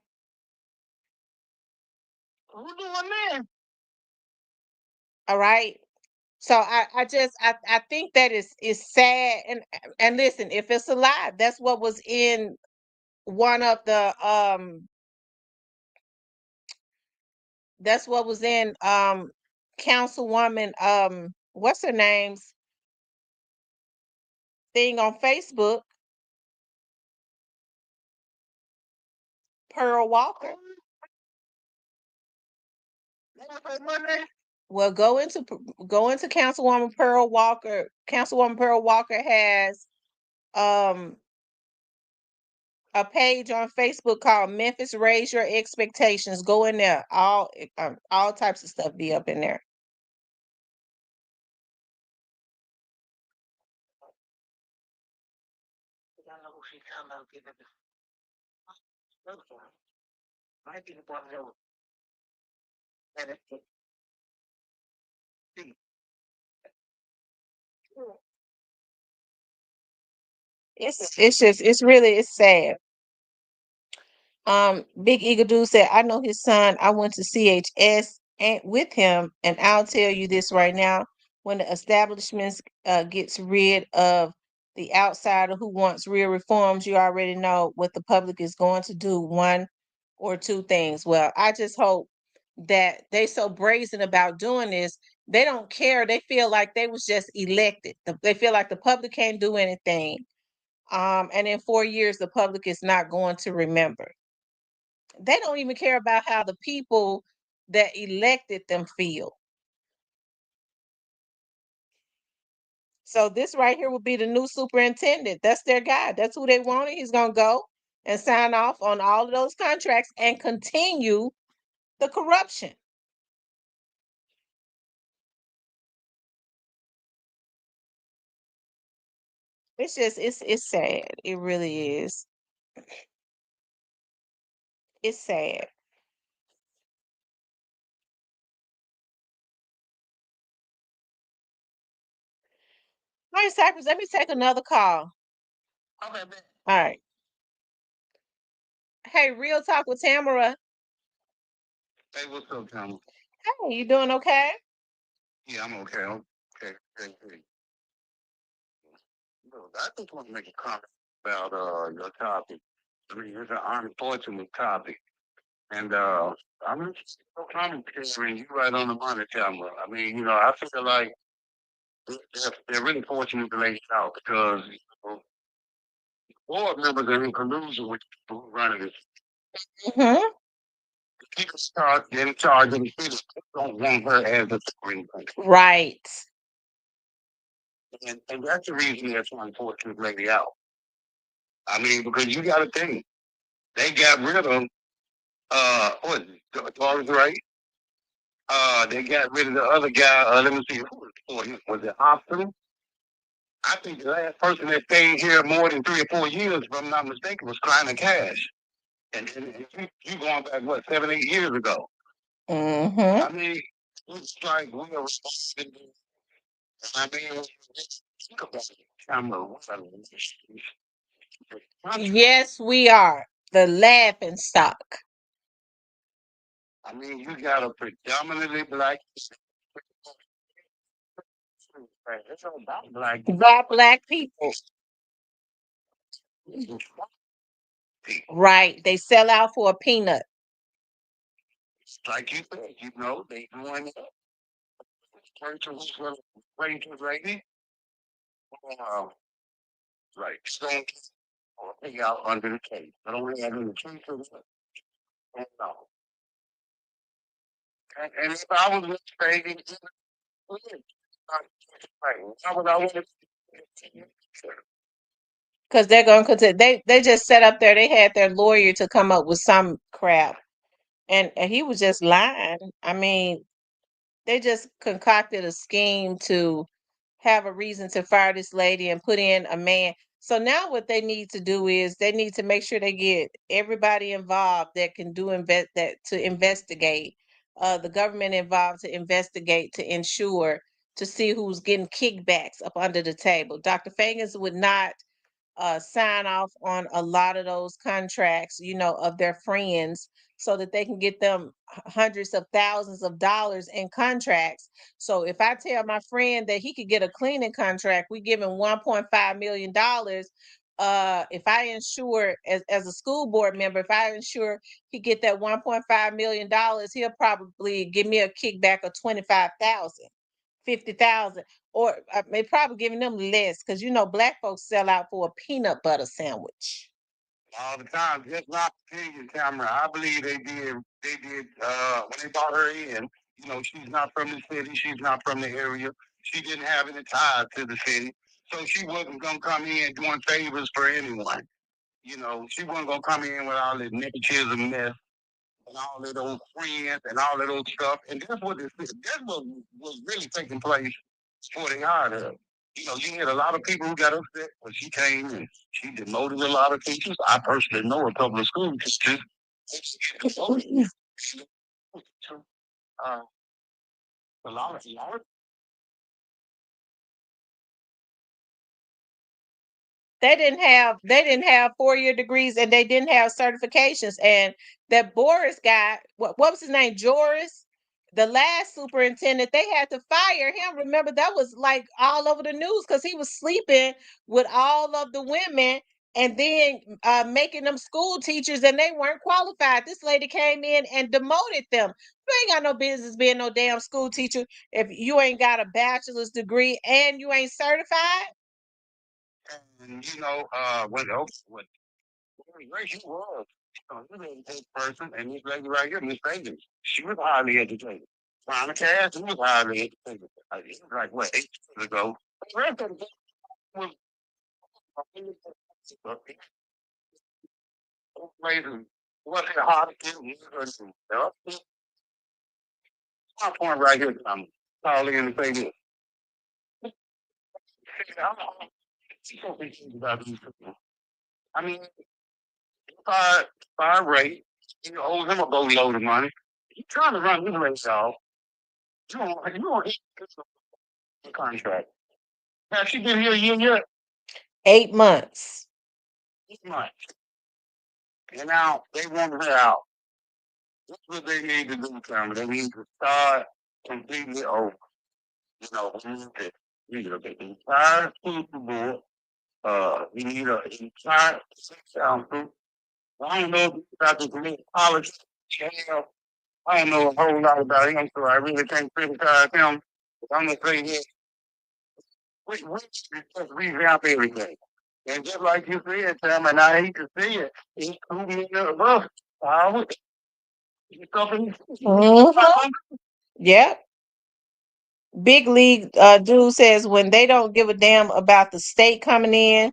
Who doing that? All right. So I think that is sad, and listen, if it's a lie, that's what was in one of the that's what was in Councilwoman what's her name's thing on Facebook, Pearl Walker. Well, go into Councilwoman Pearl Walker. Councilwoman Pearl Walker has um a page on Facebook called Memphis Raise Your Expectations. Go in there. All types of stuff be up in there. It's sad. Big Eagle Dude said, I know his son. I went to CHS and with him, and I'll tell you this right now. When the establishments gets rid of the outsider who wants real reforms, you already know what the public is going to do, one or two things. Well, I just hope that they so brazen about doing this, they don't care. They feel like they was just elected. They feel like the public can't do anything. And in 4 years, the public is not going to remember. They don't even care about how the people that elected them feel. So this right here will be the new superintendent. That's their guy. That's who they wanted. He's gonna go and sign off on all of those contracts and continue the corruption. It's just it's sad. It really is. It's sad. All right, Cypress, let me take another call. Okay, man. All right. Hey, Real Talk with Tamara. Hey, what's up, Tamara? Hey, you doing okay? Yeah, I'm okay. Okay. Look, I just want to make a comment about your topic. I mean, it's an unfortunate topic. And I'm just so commentary, you right on the money, Tamara. I mean, I feel like they're really fortunate to lay it out because board members are in collusion with people who run it. Mm-hmm. People start in charge of the city. Don't want her as the superintendent. Right. And that's the reason they're so unfortunate to lay it out. I mean, because you got to think, they got rid of what is it, Doris Ray? They got rid of the other guy. Let me see, who was before him? Was it Hobson? I think the last person that stayed here more than 3 or 4 years, if I'm not mistaken, was Klein Cash. And you going back, what, 7, 8 years ago? Mm-hmm. I mean, it's like we are responsible. I mean, think about it. Yes, we are. The laughing stock. I mean, you got a predominantly black. It's all about Black people. Right. They sell out for a peanut. Like you said, they doing it. Rachel Reagan. Right. Stone or pay out under the case. I don't have any case of it. No. And if I was mistaken, why would I want to? Because they're going to continue. They just set up there. They had their lawyer to come up with some crap, and he was just lying. I mean, they just concocted a scheme to have a reason to fire this lady and put in a man. So now what they need to do is they need to make sure they get everybody involved that can do to investigate, the government involved to investigate, to ensure, to see who's getting kickbacks up under the table. Dr. Fagans would not sign off on a lot of those contracts, of their friends, so that they can get them hundreds of thousands of dollars in contracts. So if I tell my friend that he could get a cleaning contract, we give him $1.5 million. If I insure as a school board member, if I insure he get that $1.5 million, he'll probably give me a kickback of 25,000. 50,000, or they probably giving them less, because black folks sell out for a peanut butter sandwich all the time. Just not opinion, Tamara. I believe they did. When they brought her in. She's not from the city. She's not from the area. She didn't have any ties to the city, so she wasn't gonna come in doing favors for anyone. She wasn't gonna come in with all this nepotism mess and all of those friends and all of those stuff. And that's what was really taking place before they hired her. You had a lot of people who got upset when she came and she demoted a lot of teachers. I personally know a couple of school teachers. Uh, a lot of they didn't have 4-year degrees, and they didn't have certifications. And that Boris guy, what was his name, Joris, the last superintendent, they had to fire him. Remember, that was like all over the news, because he was sleeping with all of the women and then making them school teachers, and they weren't qualified. This lady came in and demoted them. You ain't got no business being no damn school teacher if you ain't got a bachelor's degree and you ain't certified. And when where she was, you didn't take person, and this lady right here, Miss Vegas, she was highly educated. Monica Cass, she was highly educated. It was like what, 8 years ago. The rest of the was places wasn't hard to get university. My point right here, I'm calling in to say this. I'm so confused about these people. I mean, fire rate, you owe him a boatload of money. He's trying to run his race off. You don't hit the contract. Has she been here a year yet? 8 months. 8 months. And now they want her out. That's what they need to do, Tamara. They need to start completely over. We need to get the entire school board. We need an entire council. I don't know about the community politics. I don't know a whole lot about him, so I really can't criticize him. But I'm gonna say this: we just revamp everything. And just like you said, Sam, and I hate to see it, it's 2 million above. Yep. Big League dude says when they don't give a damn about the state coming in,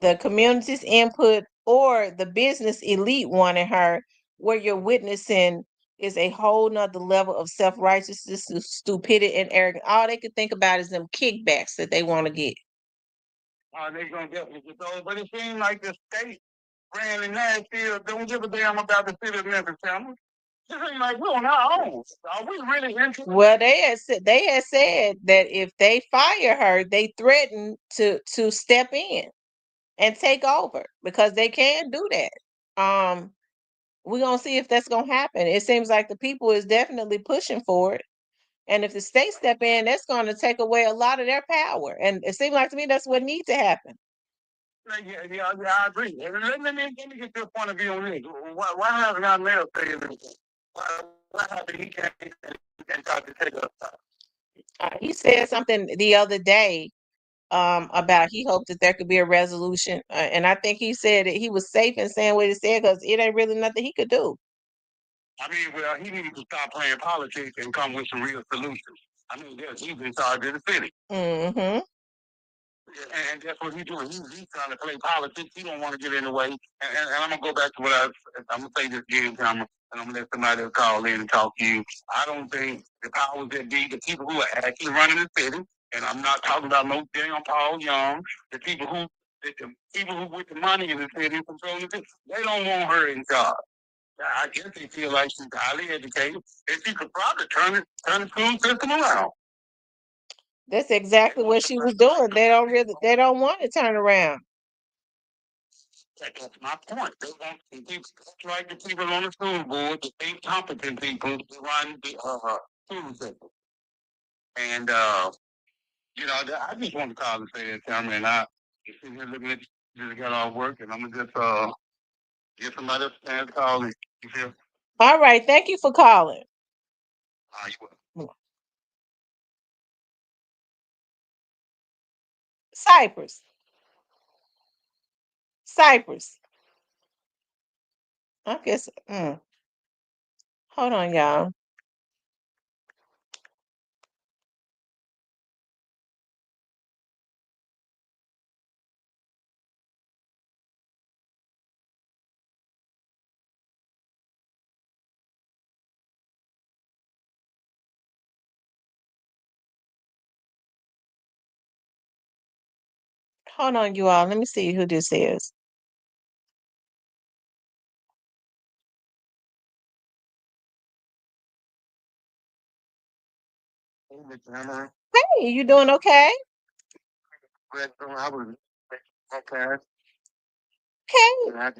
the community's input, or the business elite wanting her, where you're witnessing is a whole nother level of self-righteousness, stupidity, and arrogance. All they can think about is them kickbacks that they want to get. They gonna get those, but it seems like the state, Brand and Nashville, don't give a damn about the city of Memphis, Tamara. This ain't like we're on our own. Are we really interested? Well, they had said that if they fire her, they threaten to step in and take over, because they can do that. We're gonna see if that's gonna happen. It seems like the people is definitely pushing for it. And if the state step in, that's going to take away a lot of their power. And it seems like to me that's what needs to happen. Yeah, I agree. Let me get your point of view on this. Why hasn't our mayor said anything? Why haven't he came and tried to take us? He said something the other day about he hoped that there could be a resolution. And I think he said that he was safe in saying what he said, because it ain't really nothing he could do. I mean, well, he needs to stop playing politics and come with some real solutions. I mean, he's in charge of the city. Mm-hmm. And that's what he's doing. He's trying to play politics. He don't want to get in the way. And I'm gonna go back to what I'm gonna say this again, Tamara, and I'm gonna let somebody else call in and talk to you. I don't think the powers that be, the people who are actually running the city, and I'm not talking about no damn Paul Young, the people who with the money in the city controlling the city, they don't want her in charge. I guess they feel like she's highly educated, and she could probably turn the school system around. That's exactly what she was doing. They don't want to turn around. That's my point. They want to keep just like the people on the school board, the incompetent people to run the school system. And I just want to call and say that, Tamara, and I just sitting here looking at just got off work, and I'm gonna just get somebody else to call in. You feel? All right. Thank you for calling. You will. Cypress. I guess. Hold on, y'all. Hold on, you all. Let me see who this is. Hey, you doing okay? I was okay. Okay. And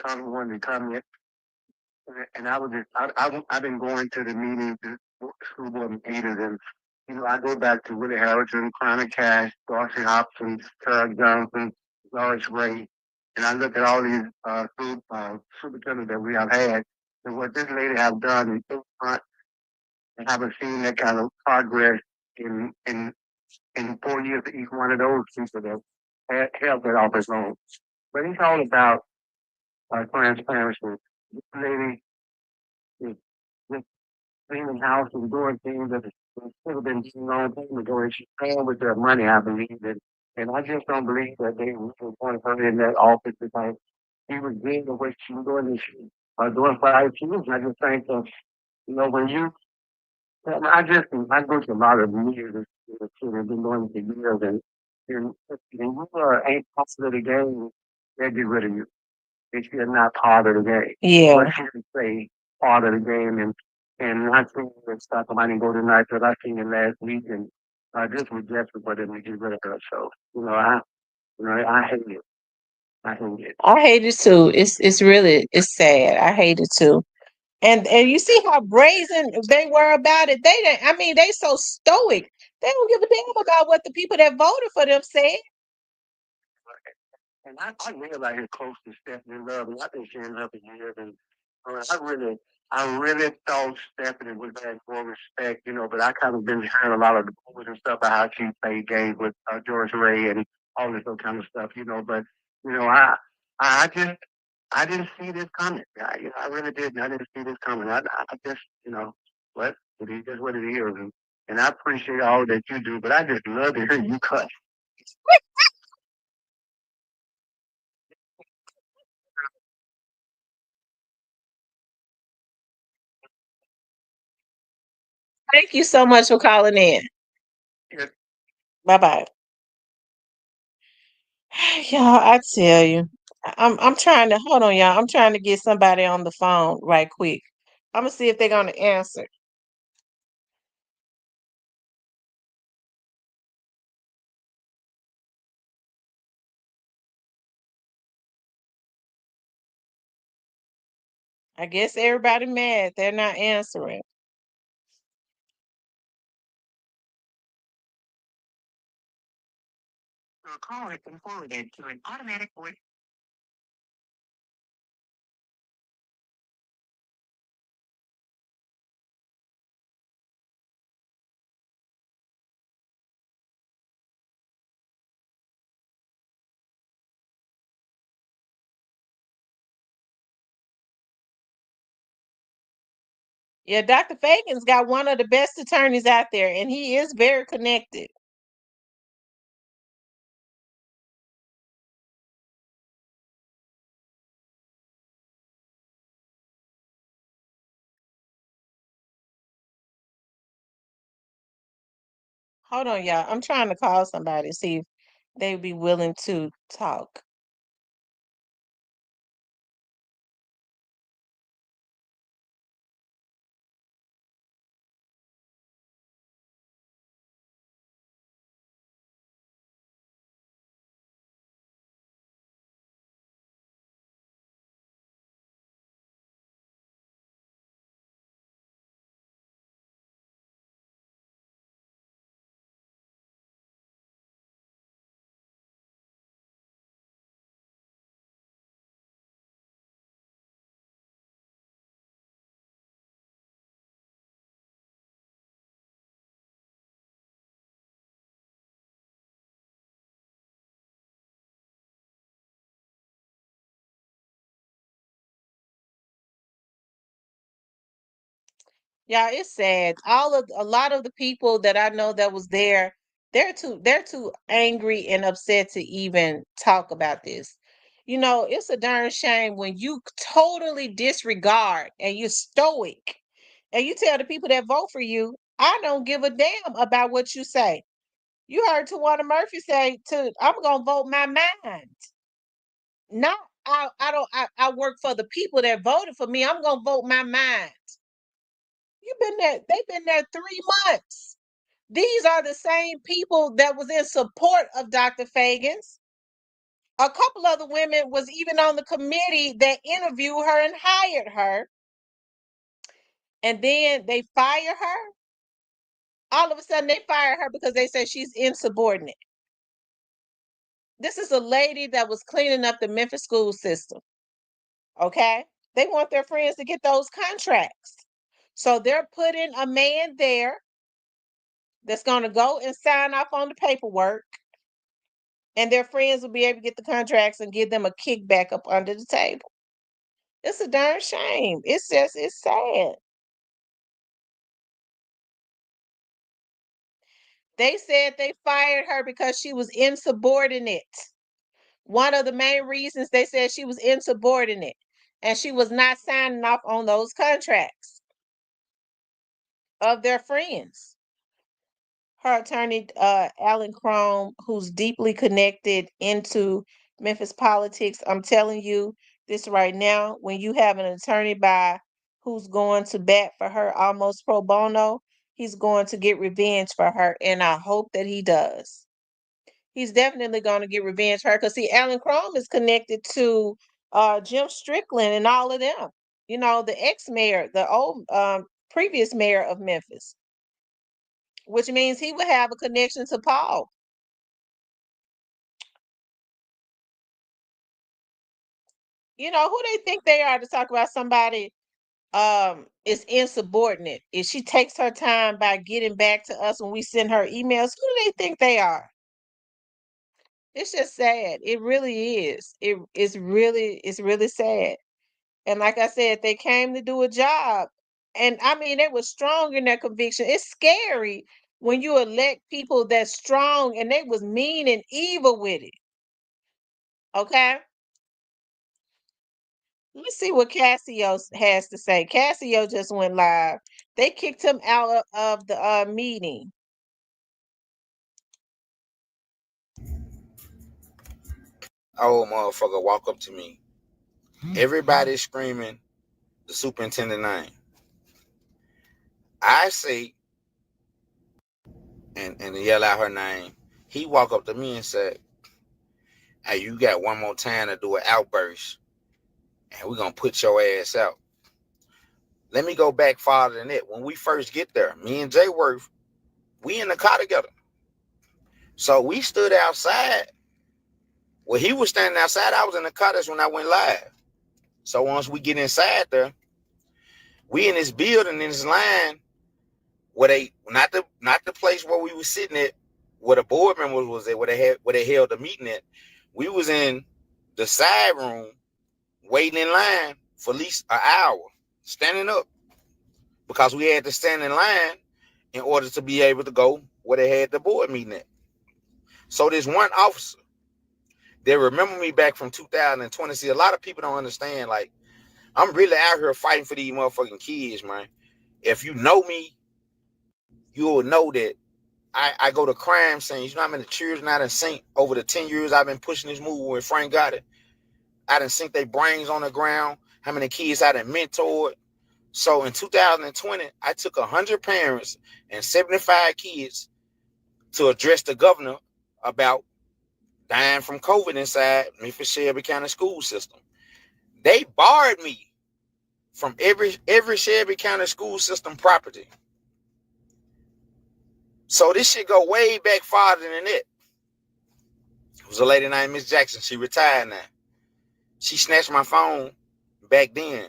I wanted to come in, and I was just, I've been going to the meetings, the school board meetings, and I go back to Willie Harrison, Chronic Cash, Darcy Hobson, Tara Johnson, Lawrence Ray, and I look at all these superintendents that we have had, and what this lady have done in front, and haven't seen that kind of progress in 4 years of each one of those people that held that office on. But it's all about transparency. This lady is just cleaning house and doing things that should have been done a long time ago, and she's paying with their money, I believe. And I just don't believe that they really wanted her in that office because she was doing what she was doing and she doing for IT. And I just think that, when I go to a lot of meetings in the city, I've been going for years, and you ain't part of the game, they get rid of you. If you're not part of the game. Yeah. What you say part of the game, and I think that stuff I didn't go tonight because I seen it last week, and I just rejected what they get rid of her. So I hate it. I hate it. I hate it too. It's sad. I hate it too. And you see how brazen they were about it. They didn't. I mean, they so stoic. They don't give a damn about what the people that voted for them said. And I realize you're close to Stephanie Love, and I've been seeing her for years, and I really thought Stephanie would have more respect, but I kind of been hearing a lot of the rumors and stuff about how she played games with George Ray and all this other kind of stuff, but I just I didn't see this coming. I really didn't. I didn't see this coming. I just what it is just what it is, and I appreciate all that you do, but I just love to hear you cuss. Thank you so much for calling in. Yes. Bye bye. Y'all, I tell you, I'm trying to hold on, y'all. I'm trying to get somebody on the phone right quick. I'm gonna see if they're gonna answer. I guess everybody mad. They're not answering. Your call has been forwarded to an automatic voice. Yeah, Dr. Fagan's got one of the best attorneys out there, and he is very connected. Hold on, y'all. I'm trying to call somebody and see if they'd be willing to talk. Yeah, it's sad. A lot of the people that I know that was there, they're too angry and upset to even talk about this. You know, it's a darn shame when you totally disregard and you're stoic and you tell the people that vote for you, I don't give a damn about what you say. You heard Tawana Murphy say I'm gonna vote my mind. Not I don't I work for the people that voted for me. I'm gonna vote my mind. You've been there, they've been there 3 months. These are the same people that was in support of Dr. Fagans. A couple of the women was even on the committee that interviewed her and hired her. And then they fire her. All of a sudden they fire her because they said she's insubordinate. This is a lady that was cleaning up the Memphis school system. Okay? They want their friends to get those contracts. So they're putting a man there that's going to go and sign off on the paperwork, and their friends will be able to get the contracts and give them a kickback up under the table. It's a darn shame. It's sad. They said they fired her because she was insubordinate. One of the main reasons they said she was insubordinate and she was not signing off on those contracts of their friends. Her attorney, Alan Chrome, who's deeply connected into Memphis politics. I'm telling you this right now. When you have an attorney by who's going to bat for her almost pro bono, he's going to get revenge for her, and I hope that he does. He's definitely going to get revenge for her because see, Alan Chrome is connected to Jim Strickland and all of them. You know, the ex-mayor, the old previous mayor of Memphis, which means he would have a connection to Paul. You know, who they think they are to talk about somebody is insubordinate. If she takes her time by getting back to us when we send her emails, who do they think they are? It's just sad. It really is. It's really sad. And like I said, they came to do a job. And I mean, they were strong in their conviction. It's scary when you elect people that's strong and they was mean and evil with it. Okay? Let's see what Cassio has to say. Cassio just went live. They kicked him out of the meeting. Old motherfucker walk up to me. Everybody's screaming the superintendent name. I say, and yell out her name. He walk up to me and said, hey, you got one more time to do an outburst, and we're going to put your ass out. Let me go back farther than that. When we first get there, me and Jay Worth, we in the car together. So we stood outside. Well, he was standing outside. I was in the car. That's when I went live. So once we get inside there, we in this building, in this line, where they not the place where we was sitting at, where the board members was at, where they held the meeting at. We was in the side room waiting in line for at least an hour, standing up, because we had to stand in line in order to be able to go where they had the board meeting at. So this one officer, they remember me back from 2020. See, a lot of people don't understand, like, I'm really out here fighting for these motherfucking kids, man. If you know me, you will know that I go to crime scenes. You know how many children I done seen over the 10 years I've been pushing this movement with Frank got it. I done seen their brains on the ground. How many kids I done mentored. So in 2020, I took 100 parents and 75 kids to address the governor about dying from COVID inside Memphis Shelby County school system. They barred me from every Shelby County school system property. So this shit go way back farther than that. It was a lady named Miss Jackson. She retired now. She snatched my phone back then.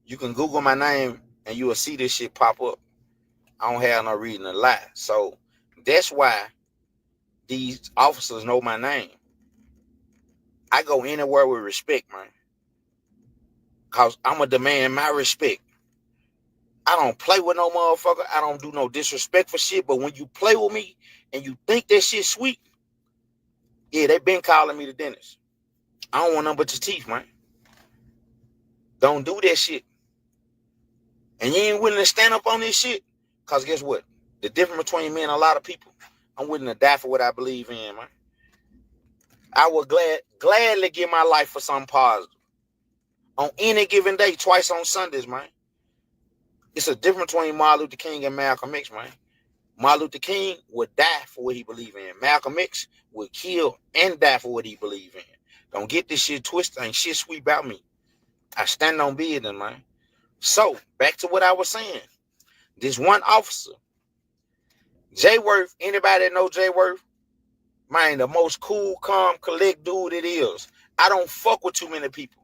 You can Google my name and you will see this shit pop up. I don't have no reason to lie. So that's why these officers know my name. I go anywhere with respect, man. Because I'm going to demand my respect. I don't play with no motherfucker. I don't do no disrespectful shit. But when you play with me and you think that shit sweet, yeah, they been calling me the dentist. I don't want nothing but your teeth, man. Don't do that shit. And you ain't willing to stand up on this shit. Because guess what? The difference between me and a lot of people, I'm willing to die for what I believe in, man. I would gladly give my life for something positive. On any given day, twice on Sundays, man. It's a difference between Martin Luther King and Malcolm X, man. Martin Luther King would die for what he believed in. Malcolm X would kill and die for what he believed in. Don't get this shit twisted. Ain't shit sweet about me. I stand on business, man. So, back to what I was saying. This one officer, Jay Worth, anybody that know Jay Worth, man, the most cool, calm, collect dude it is. I don't fuck with too many people.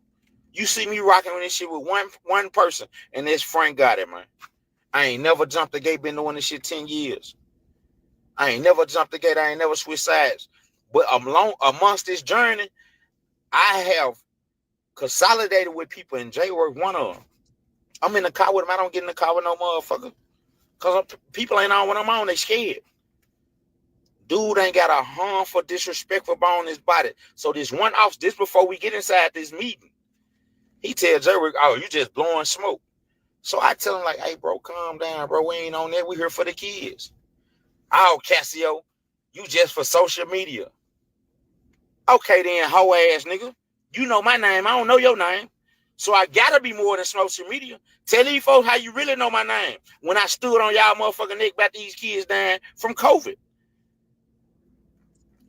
You see me rocking with this shit with one person, and that's Frank got it, man. I ain't never jumped the gate, been doing this shit 10 years. I ain't never jumped the gate, I ain't never switched sides. But amongst this journey, I have consolidated with people, and Jay Worth one of them. I'm in the car with him. I don't get in the car with no motherfucker. Because people ain't on when I'm on, they scared. Dude ain't got a harmful, disrespectful bone in his body. So this one officer, this before we get inside this meeting, he tells Jay Worth, oh, you just blowing smoke. So I tell him like, hey, bro, calm down, bro. We ain't on that. We here for the kids. Oh, Cassio, you just for social media. Okay, then, hoe ass nigga. You know my name. I don't know your name. So I gotta be more than social media. Tell these folks how you really know my name. When I stood on y'all motherfucking neck about these kids dying from COVID.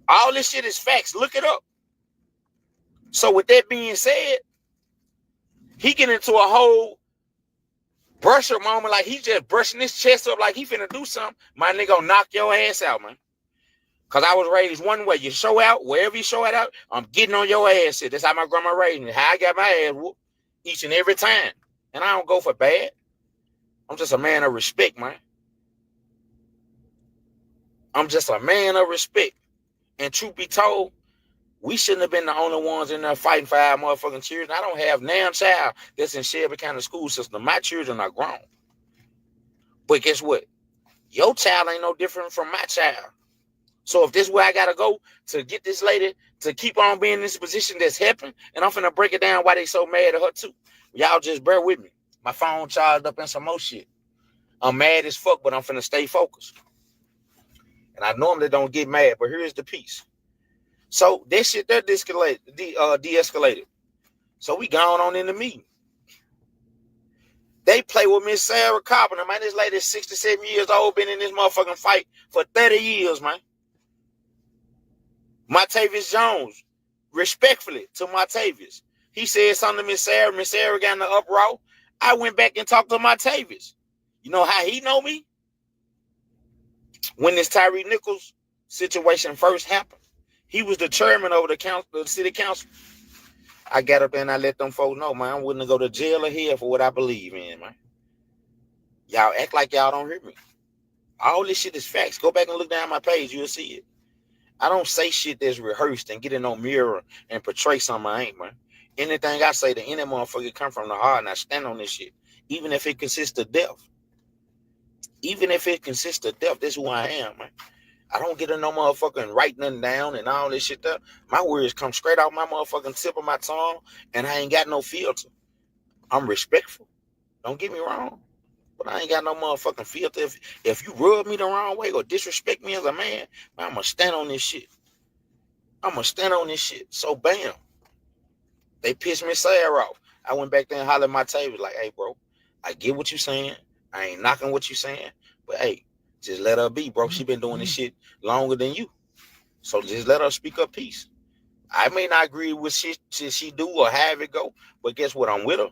All this shit is facts. Look it up. So with that being said, he get into a whole brusher moment like he just brushing his chest up like he finna do something. My nigga gonna knock your ass out, man. Because I was raised one way. You show out, wherever you show it out, I'm getting on your ass. That's how my grandma raised me. How I got my ass whooped each and every time. And I don't go for bad. I'm just a man of respect, man. I'm just a man of respect. And truth be told, we shouldn't have been the only ones in there fighting for our motherfucking children. I don't have now child that's in Shelby County school system. My children are grown. But guess what? Your child ain't no different from my child. So if this is where I gotta go to get this lady to keep on being in this position that's helping, and I'm finna break it down why they so mad at her too. Y'all just bear with me. My phone charged up and some more shit. I'm mad as fuck, but I'm finna stay focused. And I normally don't get mad, but here's the piece. So that shit there de-escalated. So we gone on in the meeting. They play with Miss Sarah Carpenter, man. This lady's 67 years old, been in this motherfucking fight for 30 years, man. Martavius Jones, respectfully to Martavius. He said something to Miss Sarah. Miss Sarah got in the uproar. I went back and talked to Martavius. You know how he know me? When this Tyree Nichols situation first happened, he was the chairman over the city council. I got up there and I let them folks know, man, I'm willing to go to jail or hell for what I believe in, man. Y'all act like y'all don't hear me. All this shit is facts. Go back and look down my page. You'll see it. I don't say shit that's rehearsed and get in no mirror and portray something I ain't, man. Anything I say to any motherfucker come from the heart, and I stand on this shit. Even if it consists of death. Even if it consists of death, that's who I am, man. I don't get in no motherfucking write nothing down and all this shit there. My words come straight out my motherfucking tip of my tongue, and I ain't got no filter. I'm respectful. Don't get me wrong. But I ain't got no motherfucking filter. If you rub me the wrong way or disrespect me as a man I'm gonna stand on this shit. I'm gonna stand on this shit. So bam, they pissed Miss Sarah off. I went back there and hollered at my table like, hey, bro, I get what you saying. I ain't knocking what you saying. But hey, just let her be, bro. She been doing this shit longer than you. So just let her speak her piece. I may not agree with shit she do or have it go, but guess what? I'm with her.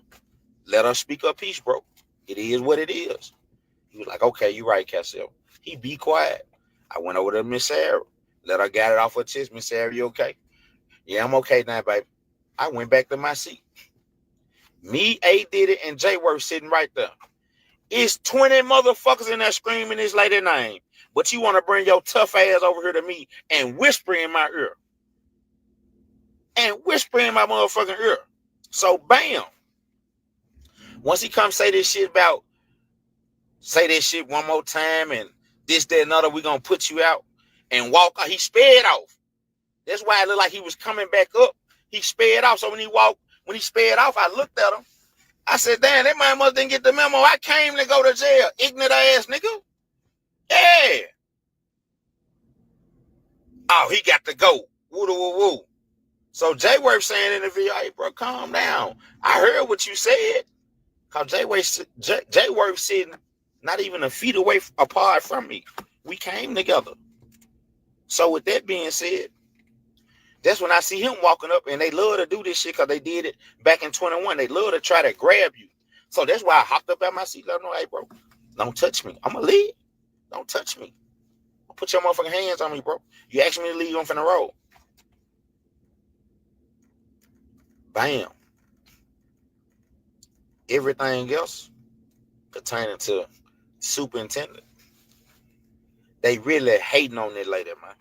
Let her speak her piece, bro. It is what it is. He was like, okay, you right, Cassell. He be quiet. I went over to Miss Sarah. Let her get it off her chest. Miss Sarah, you okay? Yeah, I'm okay now, baby. I went back to my seat. Me, A did it, and J Worth sitting right there. It's 20 motherfuckers in there screaming this lady name. But you want to bring your tough ass over here to me and whisper in my ear. And whisper in my motherfucking ear. So, bam. Once he comes say this shit about, say this shit one more time and this, that, and other, we gonna put you out and walk out. He sped off. That's why it looked like he was coming back up. He sped off. So when he sped off, I looked at him. I said, damn, that man must didn't get the memo. I came to go to jail. Ignorant ass nigga. Yeah. Oh, he got to go. Woo-woo-woo. So Jay Worth saying in the video, hey, bro, calm down. I heard what you said. Because Jay Worth sitting not even a feet away apart from me. We came together. So with that being said, that's when I see him walking up, and they love to do this shit because they did it back in 21. They love to try to grab you. So that's why I hopped up at my seat. Let them know, hey, bro, don't touch me. I'm going to leave. Don't touch me. Put your motherfucking hands on me, bro. You asked me to leave, I'm finna roll. Bam. Everything else pertaining to superintendent, they really hating on that lady, man.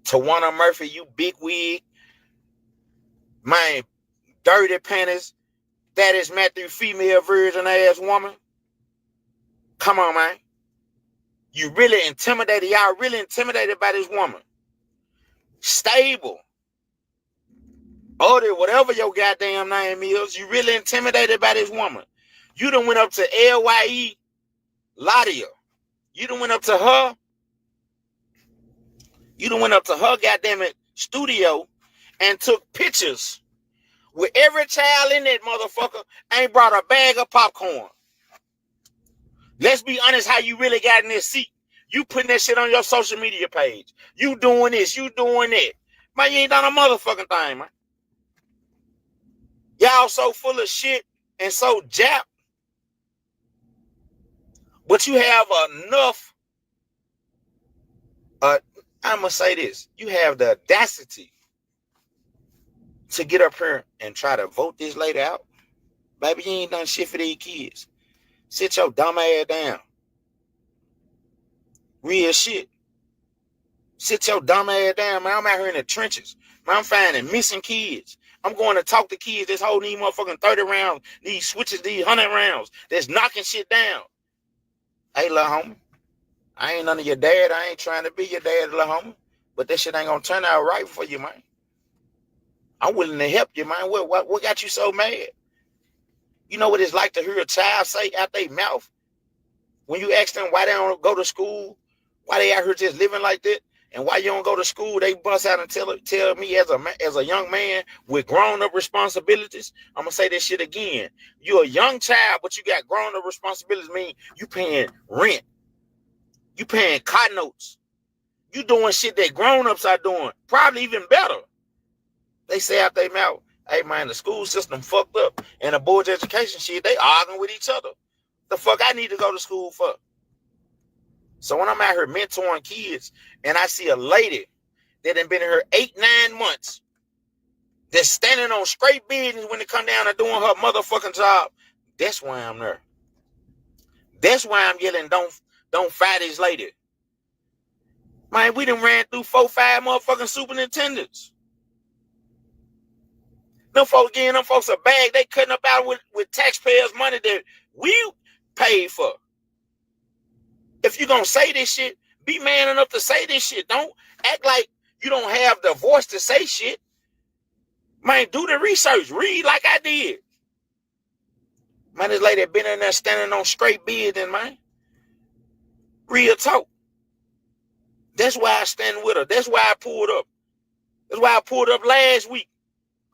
Tawana Murphy, you big wig, man, dirty panties, that is Matthew female virgin ass woman. Come on, man. You really intimidated. Y'all really intimidated by this woman. Stable. Odie, whatever your goddamn name is, you really intimidated by this woman. You done went up to LYE Ladia. You done went up to her. You done went up to her goddamn it studio and took pictures with every child in that motherfucker. Ain't brought a bag of popcorn. Let's be honest how you really got in this seat. You putting that shit on your social media page. You doing this, you doing that. Man, you ain't done a motherfucking thing, man. Y'all so full of shit and so japped. But you have enough, I'm going to say this. You have the audacity to get up here and try to vote this lady out. Baby, you ain't done shit for these kids. Sit your dumb ass down. Real shit. Sit your dumb ass down, man. I'm out here in the trenches. Man, I'm finding missing kids. I'm going to talk to kids that's holding these motherfucking 30 rounds, these switches, these 100 rounds, that's knocking shit down. Hey, little homie, I ain't none of your dad. I ain't trying to be your dad, little homie. But that shit ain't going to turn out right for you, man. I'm willing to help you, man. What got you so mad? You know what it's like to hear a child say out their mouth when you ask them why they don't go to school, why they out here just living like that, and why you don't go to school, they bust out and tell me as a young man with grown-up responsibilities. I'm going to say this shit again. You're a young child, but you got grown-up responsibilities. Mean you paying rent. You paying car notes. You doing shit that grown-ups are doing. Probably even better. They say out their mouth, hey, man, the school system fucked up. And the board's education shit, they arguing with each other. The fuck I need to go to school for? So when I'm out here mentoring kids and I see a lady that done been here 8-9 months that's standing on straight business when it come down to doing her motherfucking job, that's why I'm there. That's why I'm yelling, don't fire this lady. Man, we done ran through 4-5 motherfucking superintendents. Them folks getting them folks a bag they cutting up out with taxpayers' money that we paid for. If you're going to say this shit, be man enough to say this shit. Don't act like you don't have the voice to say shit. Man, do the research. Read like I did. Man, this lady been in there standing on straight business, man. Real talk. That's why I stand with her. That's why I pulled up. That's why I pulled up last week,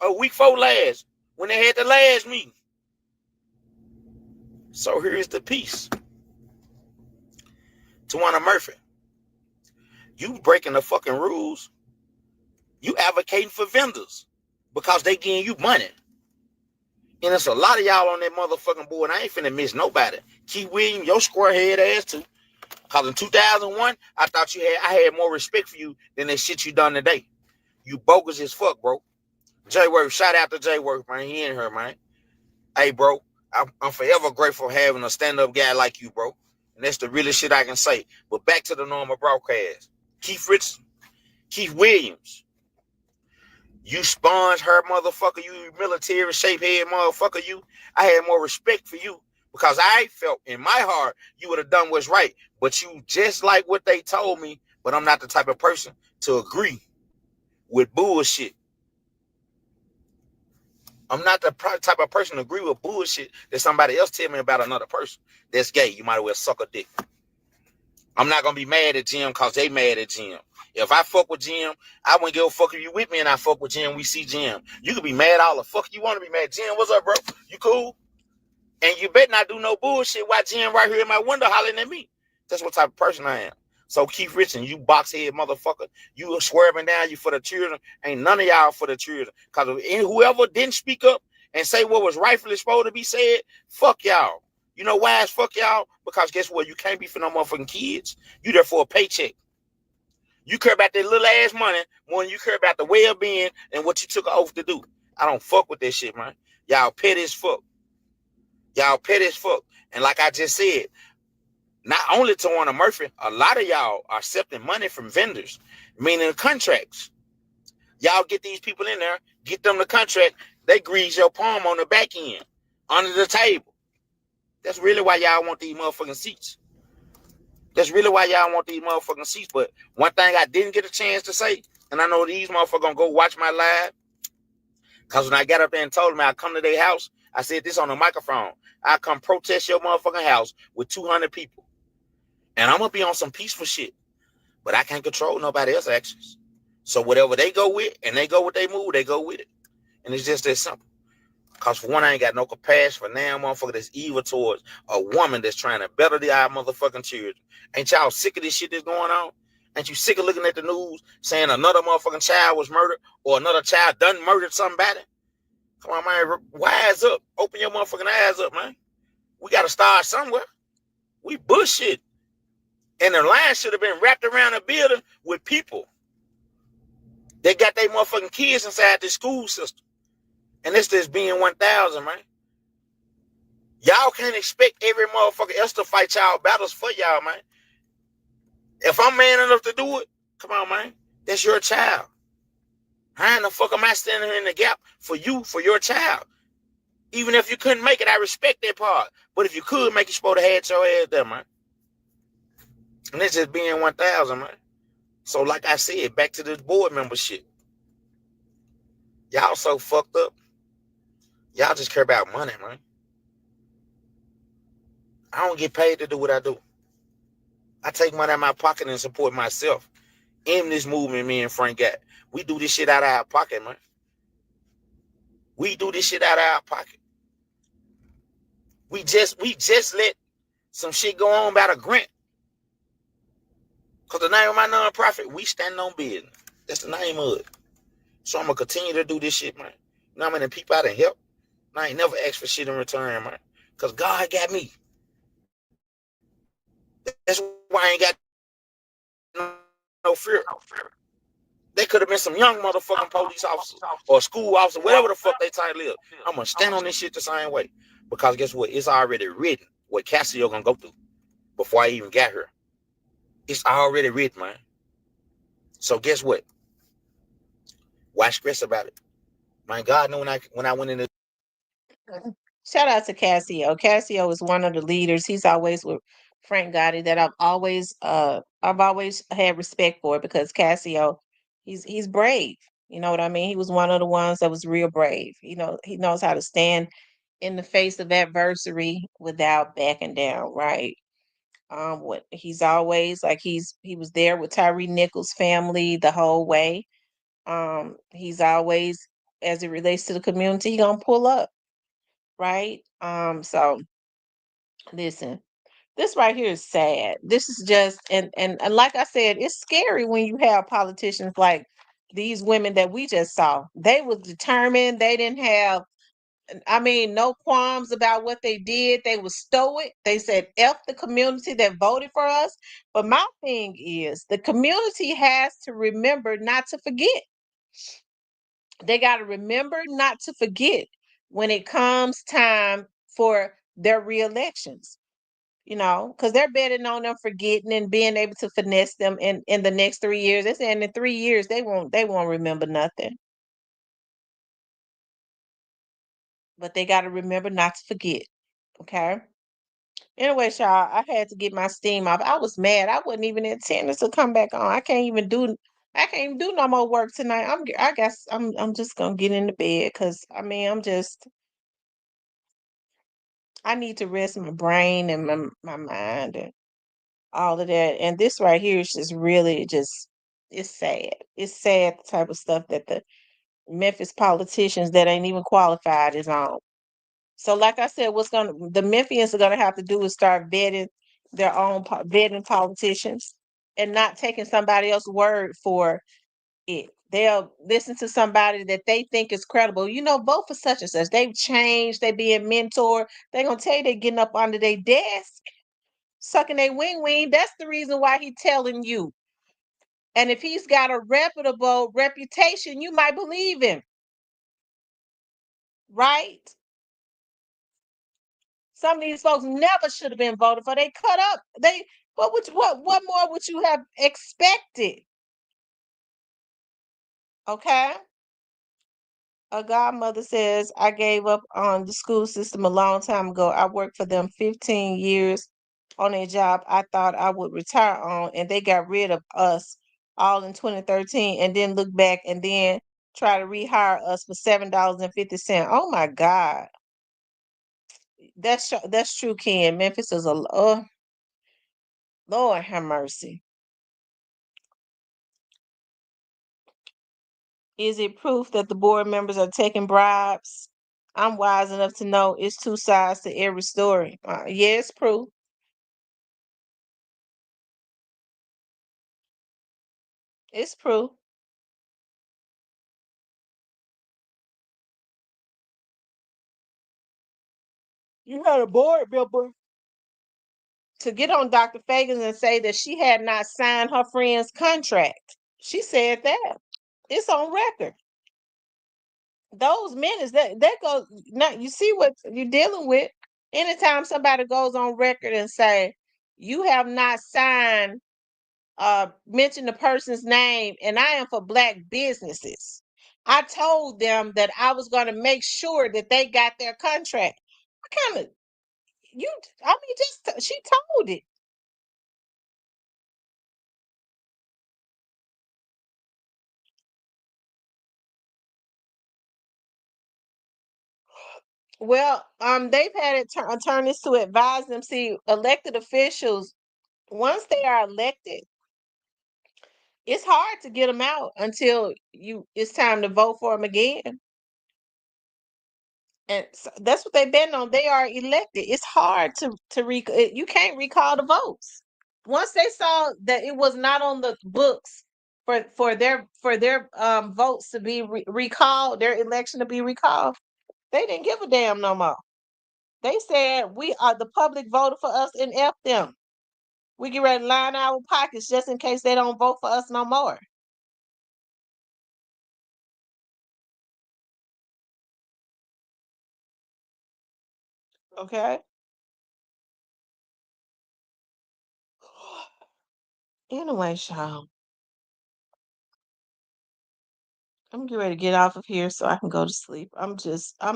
a week before last, when they had the last meeting. So here's the piece. Tawana Murphy, you breaking the fucking rules. You advocating for vendors because they getting you money. And there's a lot of y'all on that motherfucking board. I ain't finna miss nobody. Keith Williams, your square head ass too. Cause in 2001, I thought I had more respect for you than that shit you done today. You bogus as fuck, bro. Jay Worth, shout out to Jay Worth, man. He ain't her, man. Hey, bro, I'm forever grateful for having a stand-up guy like you, bro. And that's the realest shit I can say. But back to the normal broadcast. Keith Williams, you sponge her motherfucker, you military shape head motherfucker, you. I had more respect for you because I felt in my heart you would have done what's right. But you just like what they told me, but I'm not the type of person to agree with bullshit. I'm not the type of person to agree with bullshit that somebody else tell me about another person that's gay. You might as well suck a dick. I'm not going to be mad at Jim because they mad at Jim. If I fuck with Jim, I wouldn't give a fuck if you with me and I fuck with Jim. We see Jim. You can be mad all the fuck you want to be mad. Jim, what's up, bro? You cool? And you better not do no bullshit while Jim right here in my window hollering at me. That's what type of person I am. So Keith Richardson, you box-head motherfucker, you swerving down, you for the children. Ain't none of y'all for the children. Because whoever didn't speak up and say what was rightfully supposed to be said, fuck y'all. You know why it's fuck y'all? Because guess what? You can't be for no motherfucking kids. You there for a paycheck. You care about that little ass money more than you care about the well-being and what you took an oath to do. I don't fuck with that shit, man. Y'all petty as fuck. Y'all petty as fuck. And like I just said, not only Tawana Murphy, a lot of y'all are accepting money from vendors, meaning contracts. Y'all get these people in there, get them the contract, they grease your palm on the back end, under the table. That's really why y'all want these motherfucking seats. That's really why y'all want these motherfucking seats. But one thing I didn't get a chance to say, and I know these motherfuckers gonna go watch my live, because when I got up there and told them I come to their house, I said this on the microphone. I come protest your motherfucking house with 200 people. And I'm going to be on some peaceful shit. But I can't control nobody else's actions. So whatever they go with, and they go with their move, they go with it. And it's just that simple. Because for one, I ain't got no compassion for now motherfucker that's evil towards a woman that's trying to better the eye motherfucking children. Ain't y'all sick of this shit that's going on? Ain't you sick of looking at the news saying another motherfucking child was murdered or another child done murdered somebody? Come on, man. Wise up. Open your motherfucking eyes up, man. We got to start somewhere. We bullshit. And the line should have been wrapped around the building with people. They got their motherfucking kids inside the school system. And this is being 1,000, man. Y'all can't expect every motherfucker else to fight y'all battles for y'all, man. If I'm man enough to do it, come on, man. That's your child. How in the fuck am I standing here in the gap for you, for your child? Even if you couldn't make it, I respect that part. But if you could make it, you're supposed to have your ass there, man. And this is being 1,000, man. So like I said, back to this board membership. Y'all so fucked up. Y'all just care about money, man. I don't get paid to do what I do. I take money out of my pocket and support myself. In this movement, me and Frank got. We do this shit out of our pocket, man. We do this shit out of our pocket. We just let some shit go on about a grant. Because the name of my nonprofit, we stand on business. That's the name of it. So I'm going to continue to do this shit, man. You know how many people I done help? I ain't never asked for shit in return, man. Because God got me. That's why I ain't got no fear. They could have been some young motherfucking police officers or school officers, whatever the fuck they title is. I'm going to stand on this shit the same way. Because guess what? It's already written what Cassio going to go through before I even got here. It's already written, man. So guess what? Why stress about it? My God, know when I went in the... Shout out to Cassio. Cassio is one of the leaders. He's always with Frank Gotti that I've always had respect for, because Cassio, he's brave. You know what I mean? He was one of the ones that was real brave. You know, he knows how to stand in the face of adversity without backing down, right? What he's always like he was there with Tyree Nichols' family the whole way. He's always, as it relates to the community, he gonna pull up, right? So listen, this right here is sad. This is just and like I said, it's scary when you have politicians like these women that we just saw. They was determined. They didn't have, I mean, no qualms about what they did. They were stoic. They said F the community that voted for us. But my thing is the community has to remember not to forget. They got to remember not to forget when it comes time for their reelections, because they're betting on them forgetting and being able to finesse them in the next 3 years. They're saying in 3 years they won't remember nothing. But they got to remember not to forget. Okay. Anyway, y'all, I had to get my steam off. I was mad. I wasn't even intending to come back on. I can't even do no more work tonight. I guess I'm just gonna get into bed because I mean I need to rest my brain and my mind and all of that. And this right here is just really just it's sad. It's sad the type of stuff that the Memphis politicians that ain't even qualified is on. So, like I said, the Memphians are gonna have to do is start vetting their own vetting politicians and not taking somebody else's word for it. They'll listen to somebody that they think is credible. Vote for such and such. They've changed. They being mentored. They're gonna tell you they getting up under their desk, sucking their wing. That's the reason why he telling you. And if he's got a reputable reputation, you might believe him, right? Some of these folks never should have been voted for. They cut up. What more would you have expected? Okay. A godmother says, I gave up on the school system a long time ago. I worked for them 15 years on a job I thought I would retire on, and they got rid of us all in 2013 and then look back and then try to rehire us for $7.50. Oh my God. That's true, Ken. Memphis is Lord have mercy. Is it proof that the board members are taking bribes? I'm wise enough to know it's two sides to every story. Yeah, it's proof. It's proof. You had a board member to get on Dr. Fagans and say that she had not signed her friend's contract. She said that. It's on record. Those minutes that goes now. You see what you're dealing with. Anytime somebody goes on record and say you have not signed, mention the person's name, and I am for black businesses. I told them that I was going to make sure that they got their contract. What kind of you? I mean, just she told it. Well, they've had attorneys to advise them. See, elected officials, once they are elected, it's hard to get them out until it's time to vote for them again. And so that's what they've been on. They are elected. It's hard you can't recall the votes. Once they saw that it was not on the books for their votes to be recalled, their election to be recalled, they didn't give a damn no more. They said the public voted for us and F them. We get ready to line our pockets just in case they don't vote for us no more. Okay. Anyway, y'all, I'm getting ready to get off of here so I can go to sleep. I'm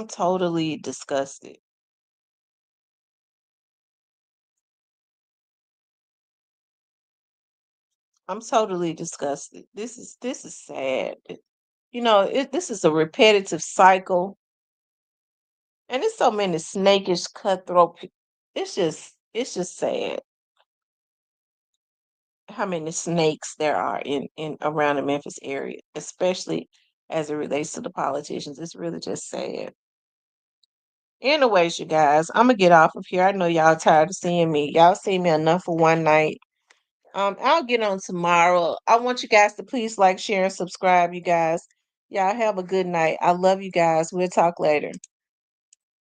totally disgusted. I'm totally disgusted. This is sad. This is a repetitive cycle, And it's so many snakish, cutthroat. It's just sad how many snakes there are in around the Memphis area, especially as it relates to the politicians. It's really just sad. Anyways, you guys, I'm gonna get off of here. I know y'all tired of seeing me. Y'all seen me enough for one night. I'll get on tomorrow. I want you guys to please like, share, and subscribe, you guys. Y'all have a good night. I love you guys. We'll talk later.